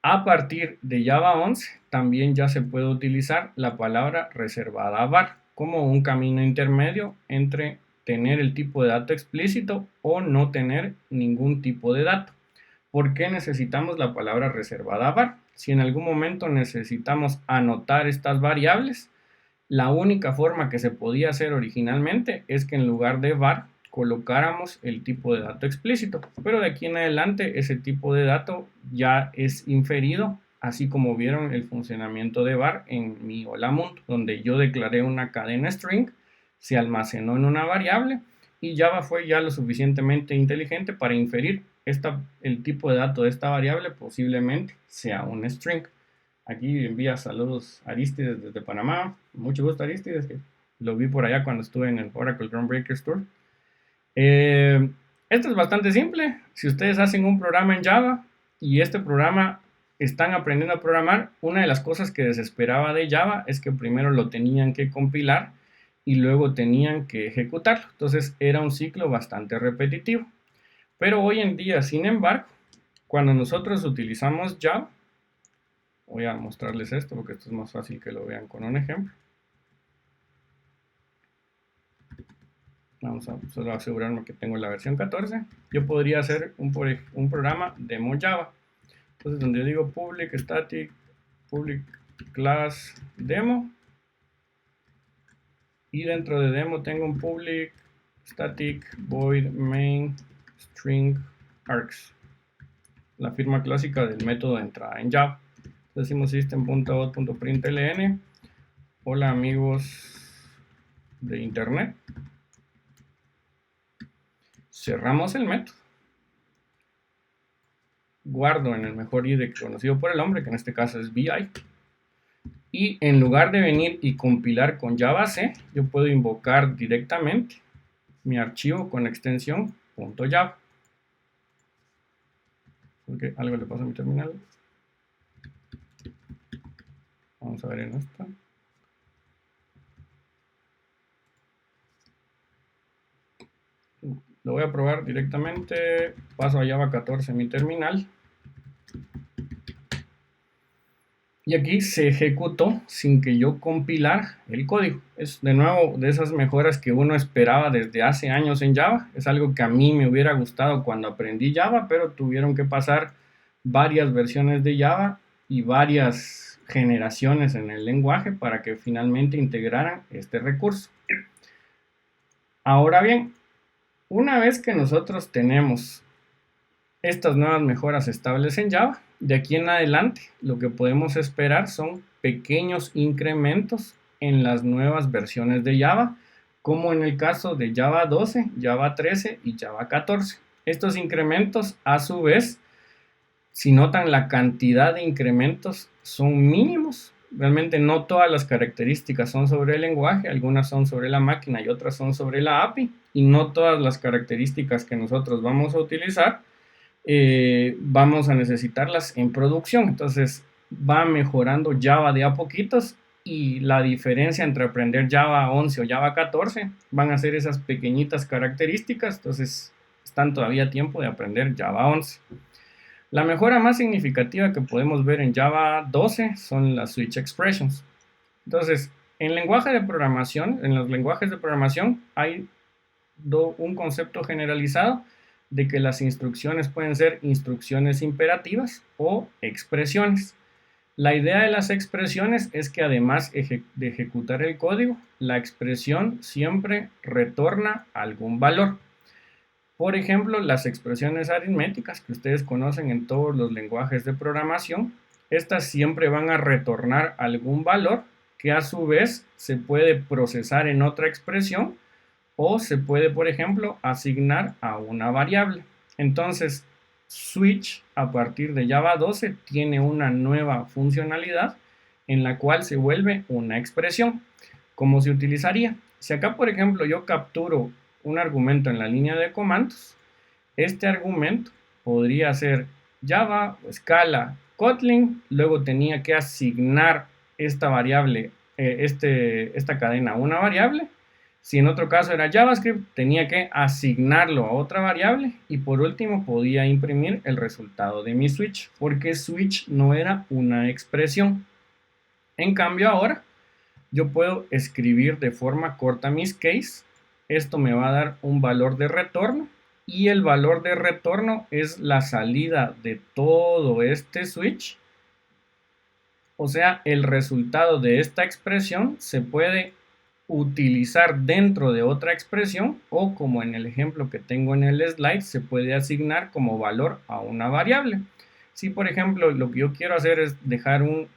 A partir de Java 11 también ya se puede utilizar la palabra reservada var como un camino intermedio entre tener el tipo de dato explícito o no tener ningún tipo de dato. ¿Por qué necesitamos la palabra reservada var? Si en algún momento necesitamos anotar estas variables, la única forma que se podía hacer originalmente es que en lugar de var colocáramos el tipo de dato explícito, pero de aquí en adelante ese tipo de dato ya es inferido, así como vieron el funcionamiento de var en mi Hola Mundo, donde yo declaré una cadena string, se almacenó en una variable y Java fue ya lo suficientemente inteligente para inferir el tipo de dato de esta variable posiblemente sea un string. Aquí envía saludos Aristides desde Panamá. Mucho gusto, Aristides, que lo vi por allá cuando estuve en el Oracle Groundbreakers Tour. Esto es bastante simple. Si ustedes hacen un programa en Java y este programa están aprendiendo a programar, una de las cosas que desesperaba de Java es que primero lo tenían que compilar y luego tenían que ejecutarlo. Entonces era un ciclo bastante repetitivo. Pero hoy en día, sin embargo, cuando nosotros utilizamos Java, voy a mostrarles esto porque esto es más fácil que lo vean con un ejemplo. Vamos a solo asegurarme que tengo la versión 14. Yo podría hacer un programa demo Java. Entonces, donde yo digo public static public class demo, y dentro de demo tengo un public static void main string args, la firma clásica del método de entrada en Java. Decimos system.out.println. Hola amigos de internet. Cerramos el método. Guardo en el mejor IDE conocido por el hombre, que en este caso es VI. Y en lugar de venir y compilar con Java C, yo puedo invocar directamente mi archivo con extensión .java. Porque algo le pasa a mi terminal. Vamos a ver en esta. Lo voy a probar directamente. Paso a Java 14 en mi terminal. Y aquí se ejecutó sin que yo compilara el código. Es de nuevo de esas mejoras que uno esperaba desde hace años en Java. Es algo que a mí me hubiera gustado cuando aprendí Java, pero tuvieron que pasar varias versiones de Java y varias generaciones en el lenguaje para que finalmente integraran este recurso. Ahora bien, una vez que nosotros tenemos estas nuevas mejoras estables en Java, de aquí en adelante lo que podemos esperar son pequeños incrementos en las nuevas versiones de Java, como en el caso de Java 12, Java 13 y Java 14. Estos incrementos, a su vez, si notan, la cantidad de incrementos son mínimos. Realmente no todas las características son sobre el lenguaje, algunas son sobre la máquina y otras son sobre la API, y no todas las características que nosotros vamos a utilizar vamos a necesitarlas en producción. Entonces va mejorando Java de a poquitos, y la diferencia entre aprender Java 11 o Java 14 van a ser esas pequeñitas características. Entonces están todavía a tiempo de aprender Java 11. La mejora más significativa que podemos ver en Java 12 son las switch expressions. Entonces, en lenguaje de programación, en los lenguajes de programación hay un concepto generalizado de que las instrucciones pueden ser instrucciones imperativas o expresiones. La idea de las expresiones es que además de ejecutar el código, la expresión siempre retorna algún valor. Por ejemplo, las expresiones aritméticas que ustedes conocen en todos los lenguajes de programación, estas siempre van a retornar algún valor que a su vez se puede procesar en otra expresión o se puede, por ejemplo, asignar a una variable. Entonces, Switch a partir de Java 12 tiene una nueva funcionalidad en la cual se vuelve una expresión. ¿Cómo se utilizaría? Si acá, por ejemplo, yo capturo un argumento en la línea de comandos, este argumento podría ser Java, Scala, Kotlin, luego tenía que asignar esta variable, esta cadena a una variable. Si en otro caso era JavaScript, tenía que asignarlo a otra variable y por último podía imprimir el resultado de mi switch, porque switch no era una expresión. En cambio ahora yo puedo escribir de forma corta mis case. Esto me va a dar un valor de retorno y el valor de retorno es la salida de todo este switch. O sea, el resultado de esta expresión se puede utilizar dentro de otra expresión o, como en el ejemplo que tengo en el slide, se puede asignar como valor a una variable. Si por ejemplo lo que yo quiero hacer es dejar un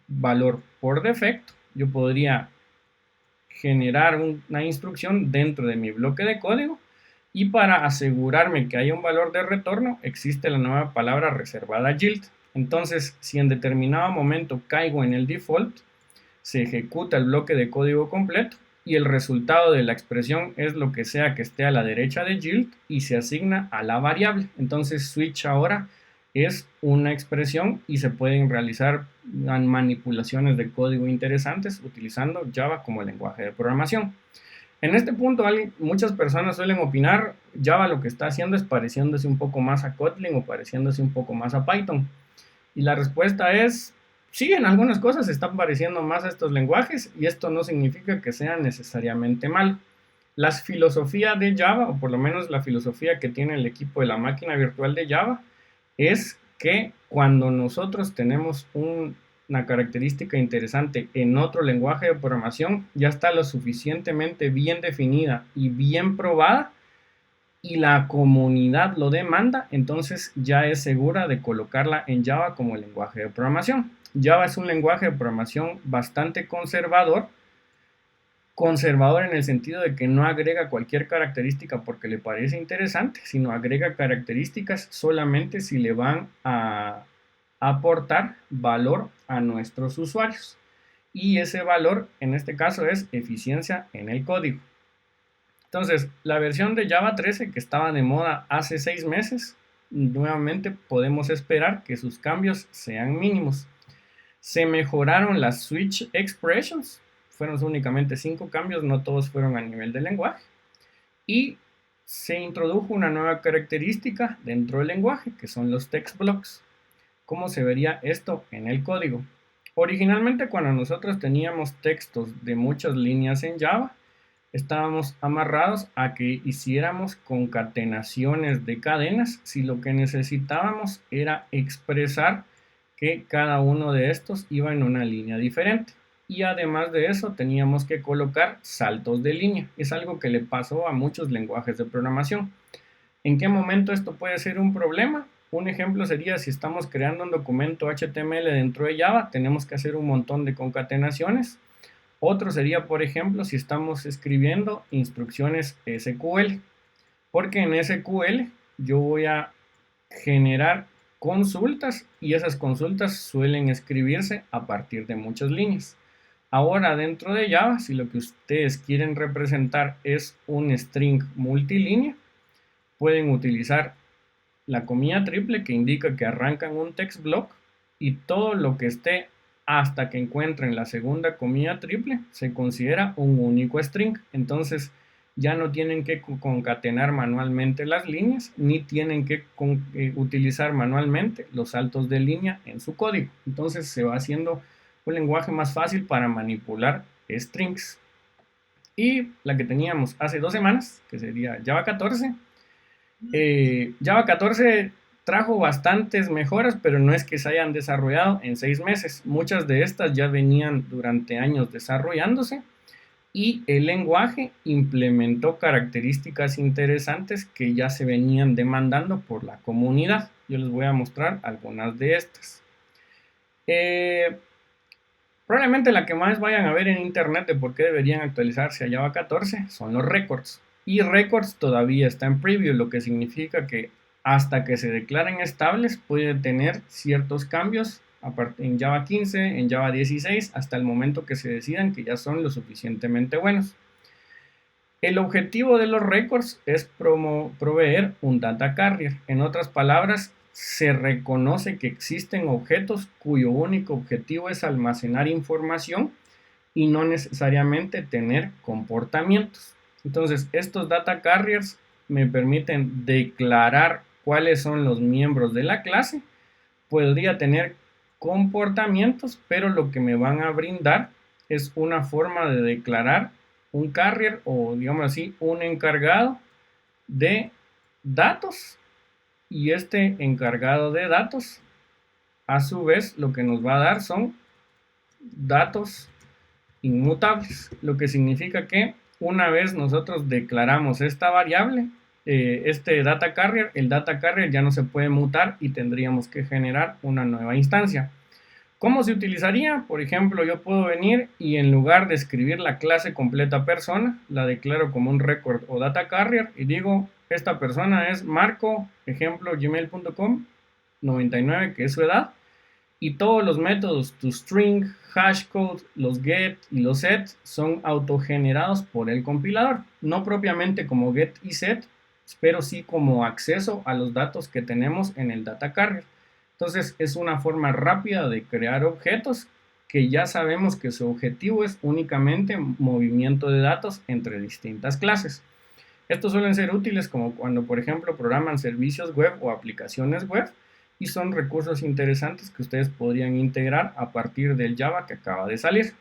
valor por defecto, yo podría generar una instrucción dentro de mi bloque de código y para asegurarme que haya un valor de retorno existe la nueva palabra reservada yield. Entonces, si en determinado momento caigo en el default, se ejecuta el bloque de código completo y el resultado de la expresión es lo que sea que esté a la derecha de yield y se asigna a la variable. Entonces, switch ahora es una expresión y se pueden realizar manipulaciones de código interesantes utilizando Java como lenguaje de programación. En este punto, muchas personas suelen opinar, Java lo que está haciendo es pareciéndose un poco más a Kotlin o pareciéndose un poco más a Python. Y la respuesta es, sí, en algunas cosas se están pareciendo más a estos lenguajes y esto no significa que sean necesariamente mal. La filosofía de Java, o por lo menos la filosofía que tiene el equipo de la máquina virtual de Java, es que cuando nosotros tenemos una característica interesante en otro lenguaje de programación, ya está lo suficientemente bien definida y bien probada y la comunidad lo demanda, entonces ya es segura de colocarla en Java como lenguaje de programación. Java es un lenguaje de programación bastante conservador en el sentido de que no agrega cualquier característica porque le parece interesante, sino agrega características solamente si le van a aportar valor a nuestros usuarios. Y ese valor en este caso es eficiencia en el código. Entonces, la versión de Java 13 que estaba de moda hace 6 meses, nuevamente podemos esperar que sus cambios sean mínimos. Se mejoraron las switch expressions, fueron únicamente 5 cambios, no todos fueron a nivel de lenguaje. Y se introdujo una nueva característica dentro del lenguaje, que son los text blocks. ¿Cómo se vería esto en el código? Originalmente, cuando nosotros teníamos textos de muchas líneas en Java, estábamos amarrados a que hiciéramos concatenaciones de cadenas si lo que necesitábamos era expresar que cada uno de estos iba en una línea diferente. Y además de eso teníamos que colocar saltos de línea. Es algo que le pasó a muchos lenguajes de programación. ¿En qué momento esto puede ser un problema? Un ejemplo sería si estamos creando un documento HTML dentro de Java, tenemos que hacer un montón de concatenaciones. Otro sería, por ejemplo, si estamos escribiendo instrucciones SQL, porque en SQL yo voy a generar consultas y esas consultas suelen escribirse a partir de muchas líneas. Ahora dentro de Java, si lo que ustedes quieren representar es un string multilínea, pueden utilizar la comilla triple que indica que arrancan un text block y todo lo que esté hasta que encuentren la segunda comilla triple se considera un único string. Entonces ya no tienen que concatenar manualmente las líneas ni tienen que utilizar manualmente los saltos de línea en su código. Entonces se va haciendo un lenguaje más fácil para manipular strings. Y la que teníamos hace 2 semanas, que sería Java 14, Java 14 trajo bastantes mejoras, pero no es que se hayan desarrollado en 6 meses. Muchas de estas ya venían durante años desarrollándose y el lenguaje implementó características interesantes que ya se venían demandando por la comunidad. Yo les voy a mostrar algunas de estas. Probablemente la que más vayan a ver en internet de por qué deberían actualizarse a Java 14 son los records. Y records todavía está en preview, lo que significa que hasta que se declaren estables puede tener ciertos cambios en Java 15, en Java 16, hasta el momento que se decidan que ya son lo suficientemente buenos. El objetivo de los records es proveer un data carrier. En otras palabras, se reconoce que existen objetos cuyo único objetivo es almacenar información y no necesariamente tener comportamientos. Entonces, estos data carriers me permiten declarar cuáles son los miembros de la clase. Podría tener comportamientos, pero lo que me van a brindar es una forma de declarar un carrier o, digamos así, un encargado de datos, y este encargado de datos a su vez lo que nos va a dar son datos inmutables, lo que significa que una vez nosotros declaramos esta variable, este data carrier, el data carrier ya no se puede mutar y tendríamos que generar una nueva instancia. ¿Cómo se utilizaría? Por ejemplo, yo puedo venir y en lugar de escribir la clase completa persona, la declaro como un record o data carrier y digo, esta persona es Marco, ejemplo, gmail.com, 99, que es su edad, y todos los métodos toString, hashcode, los get y los set son autogenerados por el compilador, no propiamente como get y set, pero sí como acceso a los datos que tenemos en el data carrier. Entonces es una forma rápida de crear objetos que ya sabemos que su objetivo es únicamente movimiento de datos entre distintas clases. Estos suelen ser útiles como cuando, por ejemplo, programan servicios web o aplicaciones web, y son recursos interesantes que ustedes podrían integrar a partir del Java que acaba de salir.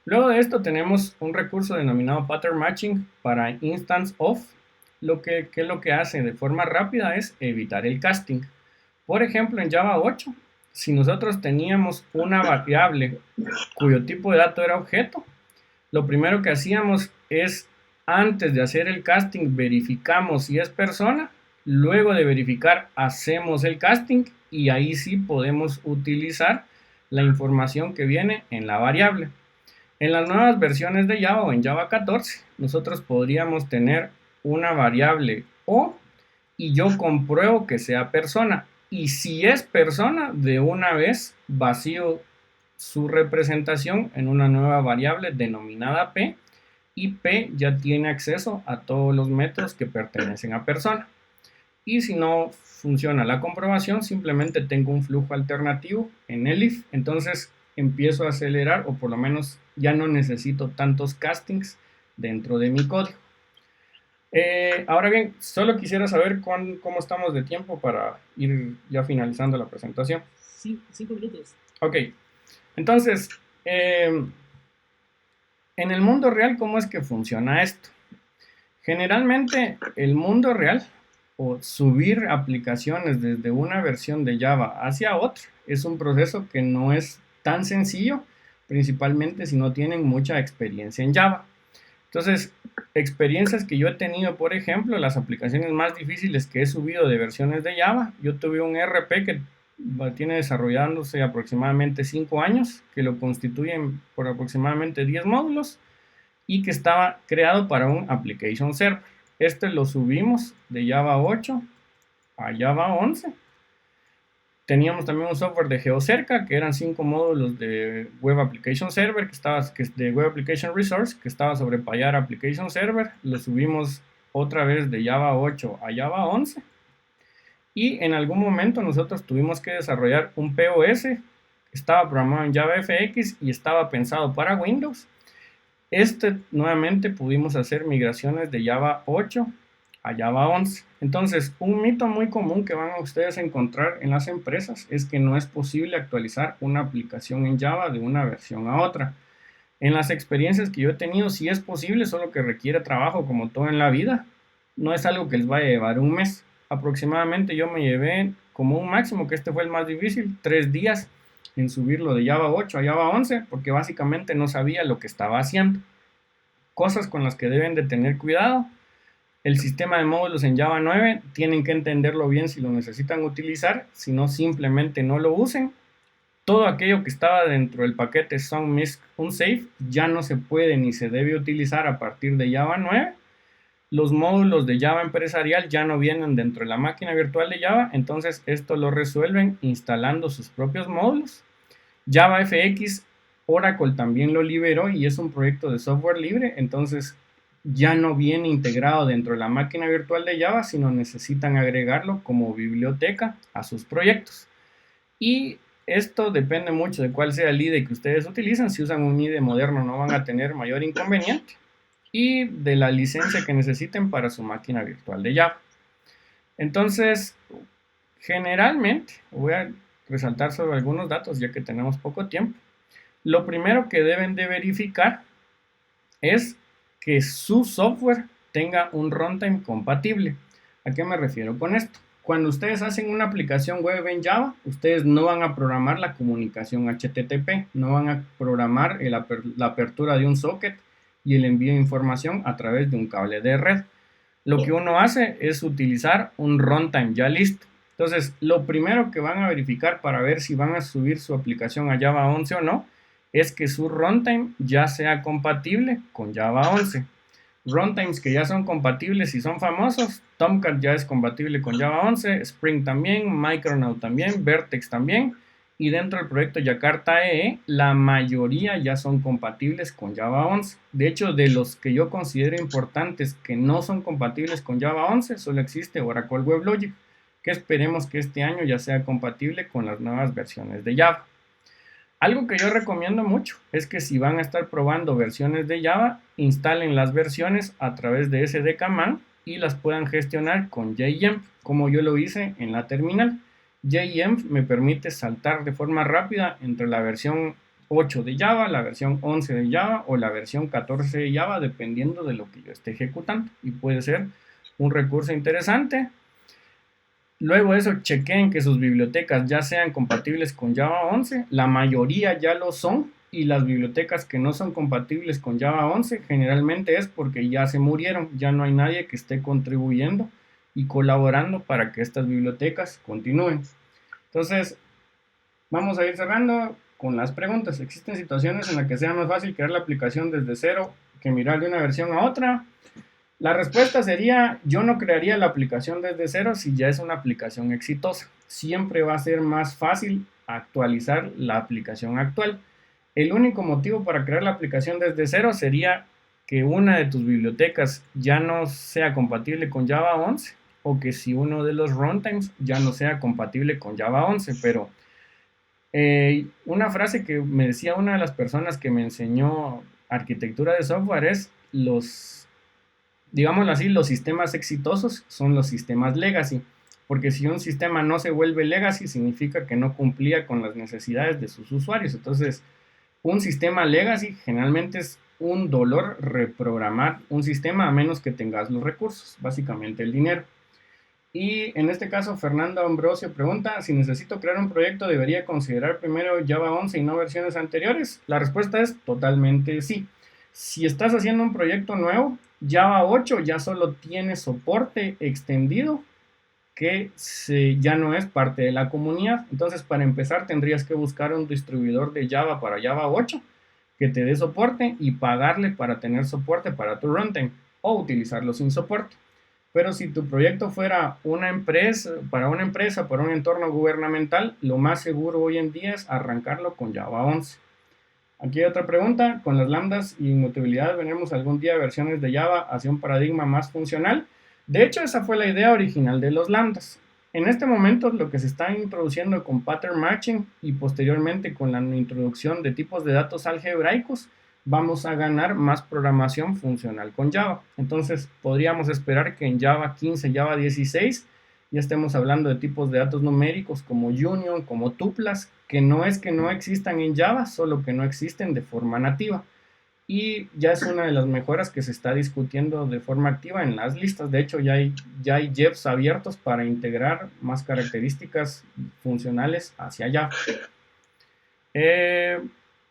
Luego de esto tenemos un recurso denominado Pattern Matching para Instance of. Lo que hace de forma rápida es evitar el casting. Por ejemplo, en Java 8, si nosotros teníamos una variable cuyo tipo de dato era objeto, lo primero que hacíamos es, antes de hacer el casting, verificamos si es persona. Luego de verificar, hacemos el casting y ahí sí podemos utilizar la información que viene en la variable. En las nuevas versiones de Java o en Java 14, nosotros podríamos tener una variable O y yo compruebo que sea persona. Y si es persona, de una vez vacío su representación en una nueva variable denominada P, y P ya tiene acceso a todos los métodos que pertenecen a persona. Y si no funciona la comprobación, simplemente tengo un flujo alternativo en el if, entonces empiezo a acelerar, o por lo menos ya no necesito tantos castings dentro de mi código. Ahora bien, solo quisiera saber cómo estamos de tiempo para ir ya finalizando la presentación. 5 minutos. Ok, entonces, en el mundo real, ¿cómo es que funciona esto? Generalmente, el mundo real, o subir aplicaciones desde una versión de Java hacia otra, es un proceso que no es tan sencillo, principalmente si no tienen mucha experiencia en Java. Entonces, experiencias que yo he tenido, por ejemplo, las aplicaciones más difíciles que he subido de versiones de Java, yo tuve un RP que tiene desarrollándose aproximadamente 5 años, que lo constituyen por aproximadamente 10 módulos y que estaba creado para un application server. Este lo subimos de Java 8 a Java 11. Teníamos también un software de GeoCerca, que eran 5 módulos de Web Application Server, de Web Application Resource, que estaba sobre Payara Application Server. Lo subimos otra vez de Java 8 a Java 11. Y en algún momento nosotros tuvimos que desarrollar un POS. Estaba programado en JavaFX y estaba pensado para Windows. Nuevamente pudimos hacer migraciones de Java 8 a Java 11. Entonces, un mito muy común que van a ustedes a encontrar en las empresas es que no es posible actualizar una aplicación en Java de una versión a otra. En las experiencias que yo he tenido, sí es posible, solo que requiere trabajo como todo en la vida. no es algo que les vaya a llevar un mes. Aproximadamente yo me llevé como un máximo, que este fue el más difícil, 3 días en subirlo de Java 8 a Java 11, porque básicamente no sabía lo que estaba haciendo. Cosas con las que deben de tener cuidado: el sistema de módulos en Java 9 tienen que entenderlo bien si lo necesitan utilizar, si no simplemente no lo usen. Todo aquello que estaba dentro del paquete SongMisc Unsafe ya no se puede ni se debe utilizar a partir de Java 9. Los módulos de Java empresarial ya no vienen dentro de la máquina virtual de Java, entonces esto lo resuelven instalando sus propios módulos. JavaFX, Oracle también lo liberó y es un proyecto de software libre, entonces ya no viene integrado dentro de la máquina virtual de Java, sino necesitan agregarlo como biblioteca a sus proyectos. Y esto depende mucho de cuál sea el IDE que ustedes utilizan. Si usan un IDE moderno no van a tener mayor inconveniente, y de la licencia que necesiten para su máquina virtual de Java. Entonces, generalmente, voy a resaltar sobre algunos datos ya que tenemos poco tiempo. Lo primero que deben de verificar es que su software tenga un runtime compatible. ¿A qué me refiero con esto? Cuando ustedes hacen una aplicación web en Java, ustedes no van a programar la comunicación HTTP, no van a programar la apertura de un socket y el envío de información a través de un cable de red. Lo que uno hace es utilizar un runtime ya listo. Entonces, lo primero que van a verificar para ver si van a subir su aplicación a Java 11 o no, es que su runtime ya sea compatible con Java 11. Runtimes que ya son compatibles y son famosos: Tomcat ya es compatible con Java 11, Spring también, Micronaut también, Vertex también, y dentro del proyecto Jakarta EE la mayoría ya son compatibles con Java 11. De hecho, de los que yo considero importantes que no son compatibles con Java 11, solo existe Oracle WebLogic, que esperemos que este año ya sea compatible con las nuevas versiones de Java. Algo que yo recomiendo mucho es que si van a estar probando versiones de Java, instalen las versiones a través de SDK-man y las puedan gestionar con JEnv, como yo lo hice en la terminal. JEnv me permite saltar de forma rápida entre la versión 8 de Java, la versión 11 de Java o la versión 14 de Java, dependiendo de lo que yo esté ejecutando, y puede ser un recurso interesante. Luego de eso, chequen que sus bibliotecas ya sean compatibles con Java 11. La mayoría ya lo son, y las bibliotecas que no son compatibles con Java 11 generalmente es porque ya se murieron, ya no hay nadie que esté contribuyendo y colaborando para que estas bibliotecas continúen. Entonces, vamos a ir cerrando con las preguntas. ¿Existen situaciones en las que sea más fácil crear la aplicación desde cero que mirar de una versión a otra? La respuesta sería: yo no crearía la aplicación desde cero si ya es una aplicación exitosa. Siempre va a ser más fácil actualizar la aplicación actual. El único motivo para crear la aplicación desde cero sería que una de tus bibliotecas ya no sea compatible con Java 11, o que si uno de los runtimes ya no sea compatible con Java 11. Pero una frase que me decía una de las personas que me enseñó arquitectura de software es: digámoslo así, los sistemas exitosos son los sistemas legacy, porque si un sistema no se vuelve legacy, significa que no cumplía con las necesidades de sus usuarios. Entonces, un sistema legacy generalmente es un dolor reprogramar un sistema, a menos que tengas los recursos, básicamente el dinero. Y en este caso, Fernando Ambrosio pregunta: si necesito crear un proyecto, ¿debería considerar primero Java 11 y no versiones anteriores? La respuesta es totalmente sí. Si estás haciendo un proyecto nuevo, Java 8 ya solo tiene soporte extendido, que ya no es parte de la comunidad. Entonces, para empezar, tendrías que buscar un distribuidor de Java para Java 8 que te dé soporte y pagarle para tener soporte para tu runtime, o utilizarlo sin soporte. Pero si tu proyecto fuera para un entorno gubernamental, lo más seguro hoy en día es arrancarlo con Java 11. Aquí hay otra pregunta: con las lambdas y inmutabilidad, ¿veremos algún día versiones de Java hacia un paradigma más funcional? De hecho, esa fue la idea original de los lambdas. En este momento, lo que se está introduciendo con pattern matching y posteriormente con la introducción de tipos de datos algebraicos, vamos a ganar más programación funcional con Java. Entonces, podríamos esperar que en Java 15, Java 16, ya estemos hablando de tipos de datos numéricos como union, como tuplas, que no es que no existan en Java, solo que no existen de forma nativa. y ya es una de las mejoras que se está discutiendo de forma activa en las listas. De hecho, ya hay jefs abiertos para integrar más características funcionales hacia Java.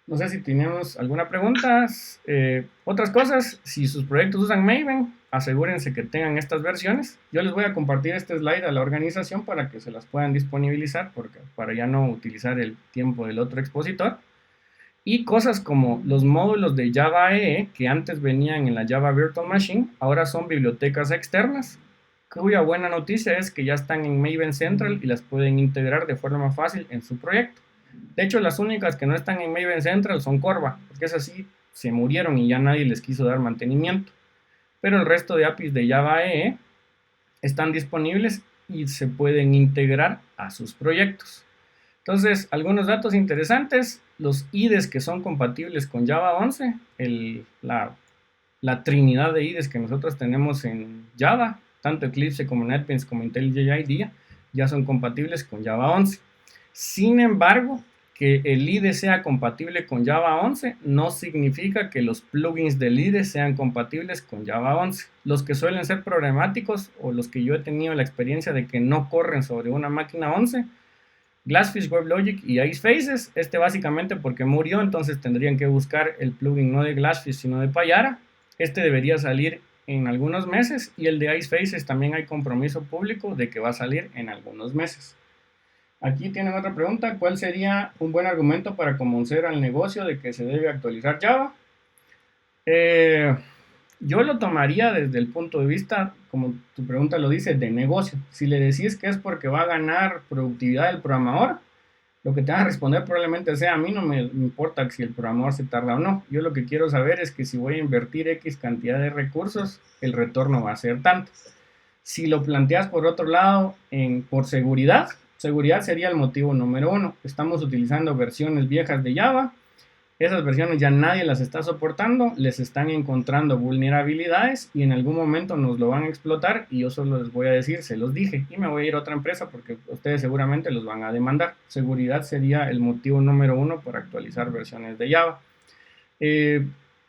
No sé si tenemos alguna pregunta. Otras cosas, si sus proyectos usan Maven, asegúrense que tengan estas versiones. Yo les voy a compartir este slide a la organización para que se las puedan disponibilizar, para ya no utilizar el tiempo del otro expositor. Y cosas como los módulos de Java EE, que antes venían en la Java Virtual Machine, ahora son bibliotecas externas, cuya buena noticia es que ya están en Maven Central y las pueden integrar de forma fácil en su proyecto. De hecho, las únicas que no están en Maven Central son Corva, porque es así, se murieron y ya nadie les quiso dar mantenimiento. Pero el resto de APIs de Java EE están disponibles y se pueden integrar a sus proyectos. Entonces, algunos datos interesantes, los IDEs que son compatibles con Java 11, la trinidad de IDEs que nosotros tenemos en Java, tanto Eclipse como NetBeans como IntelliJ IDEA, ya son compatibles con Java 11. Sin embargo, que el IDE sea compatible con Java 11 no significa que los plugins del IDE sean compatibles con Java 11. Los que suelen ser problemáticos o los que yo he tenido la experiencia de que no corren sobre una máquina 11, Glassfish, WebLogic y IceFaces, básicamente porque murió, entonces tendrían que buscar el plugin no de Glassfish sino de Payara. Debería salir en algunos meses y el de IceFaces también hay compromiso público de que va a salir en algunos meses. Aquí tienen otra pregunta, ¿cuál sería un buen argumento para convencer al negocio de que se debe actualizar Java? Yo lo tomaría desde el punto de vista, como tu pregunta lo dice, de negocio. Si le decís que es porque va a ganar productividad el programador, lo que te van a responder probablemente sea, a mí no me importa si el programador se tarda o no. Yo lo que quiero saber es que si voy a invertir X cantidad de recursos, el retorno va a ser tanto. Si lo planteas por otro lado, por seguridad sería el motivo número uno. Estamos utilizando versiones viejas de Java. Esas versiones ya nadie las está soportando, les están encontrando vulnerabilidades y en algún momento nos lo van a explotar y yo solo les voy a decir, se los dije y me voy a ir a otra empresa porque ustedes seguramente los van a demandar. Seguridad sería el motivo número uno para actualizar versiones de Java.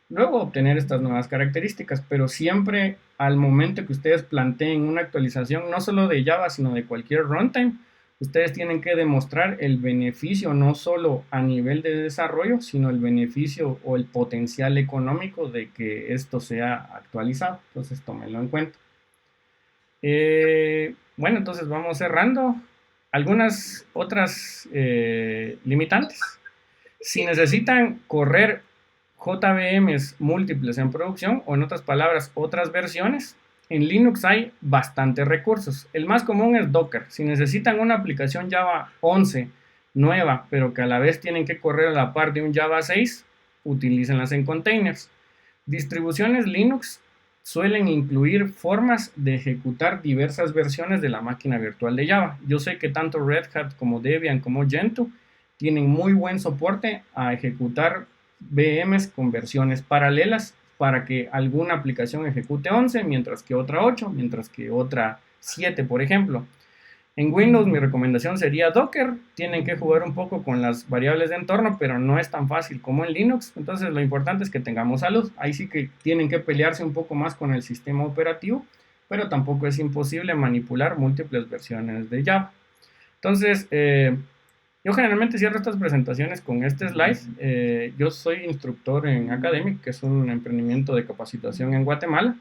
Luego obtener estas nuevas características, pero siempre al momento que ustedes planteen una actualización, no solo de Java, sino de cualquier runtime, ustedes tienen que demostrar el beneficio no solo a nivel de desarrollo, sino el beneficio o el potencial económico de que esto sea actualizado. Entonces, tómenlo en cuenta. Bueno, entonces vamos cerrando. Algunas otras limitantes. Si necesitan correr JVMs múltiples en producción, o en otras palabras, otras versiones, en Linux hay bastantes recursos. El más común es Docker. Si necesitan una aplicación Java 11 nueva, pero que a la vez tienen que correr a la par de un Java 6, utilícenlas en containers. Distribuciones Linux suelen incluir formas de ejecutar diversas versiones de la máquina virtual de Java. Yo sé que tanto Red Hat como Debian como Gentoo tienen muy buen soporte a ejecutar VMs con versiones paralelas para que alguna aplicación ejecute 11, mientras que otra 8, mientras que otra 7, por ejemplo. En Windows mi recomendación sería Docker. Tienen que jugar un poco con las variables de entorno, pero no es tan fácil como en Linux. Entonces lo importante es que tengamos salud. Ahí sí que tienen que pelearse un poco más con el sistema operativo, pero tampoco es imposible manipular múltiples versiones de Java. Entonces, yo generalmente cierro estas presentaciones con este slide. Yo soy instructor en Academic, que es un emprendimiento de capacitación en Guatemala.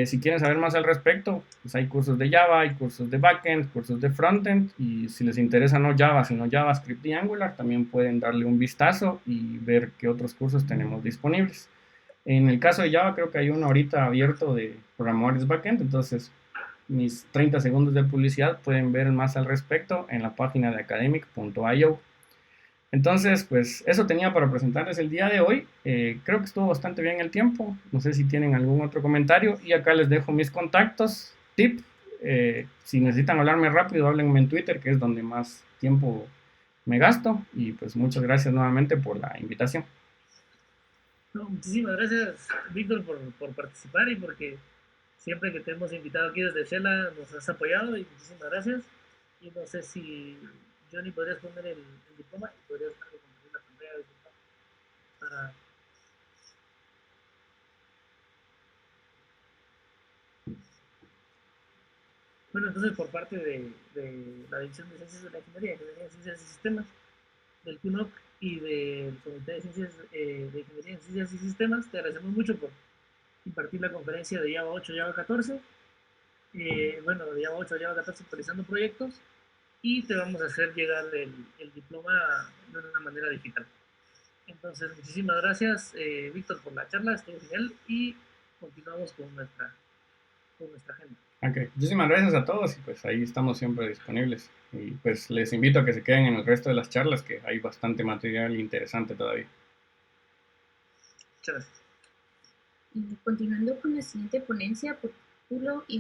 Si quieren saber más al respecto, pues hay cursos de Java, hay cursos de backend, cursos de frontend, y si les interesa no Java, sino JavaScript y Angular, también pueden darle un vistazo y ver qué otros cursos tenemos disponibles. En el caso de Java, creo que hay uno ahorita abierto de programadores backend, entonces mis 30 segundos de publicidad pueden ver más al respecto en la página de academic.io. Entonces, pues eso tenía para presentarles el día de hoy. Creo que estuvo bastante bien el tiempo. No sé si tienen algún otro comentario. Y acá les dejo mis contactos. Tip, si necesitan hablarme rápido, háblenme en Twitter, que es donde más tiempo me gasto. Y pues muchas gracias nuevamente por la invitación. No, muchísimas gracias, Víctor, por participar y porque siempre que te hemos invitado aquí desde Shela nos has apoyado y muchísimas gracias. Y no sé si Johnny podrías poner el diploma y podrías compartir la pantalla del diploma para Bueno, entonces por parte de la División de Ciencias de la Ingeniería de Ciencias y Sistemas, del CUNOC y del Comité de Ciencias de Ingeniería en Ciencias y Sistemas, te agradecemos mucho por impartir la conferencia de Java 8 Java 14, bueno, de Java 8 a Java 14 actualizando proyectos, y te vamos a hacer llegar el diploma de una manera digital. Entonces, muchísimas gracias, Víctor, por la charla, estuvo genial y continuamos con nuestra agenda. Ok, muchísimas gracias a todos y pues ahí estamos siempre disponibles. Y pues les invito a que se queden en el resto de las charlas, que hay bastante material interesante todavía. Muchas gracias. Y continuando con la siguiente ponencia, postulo y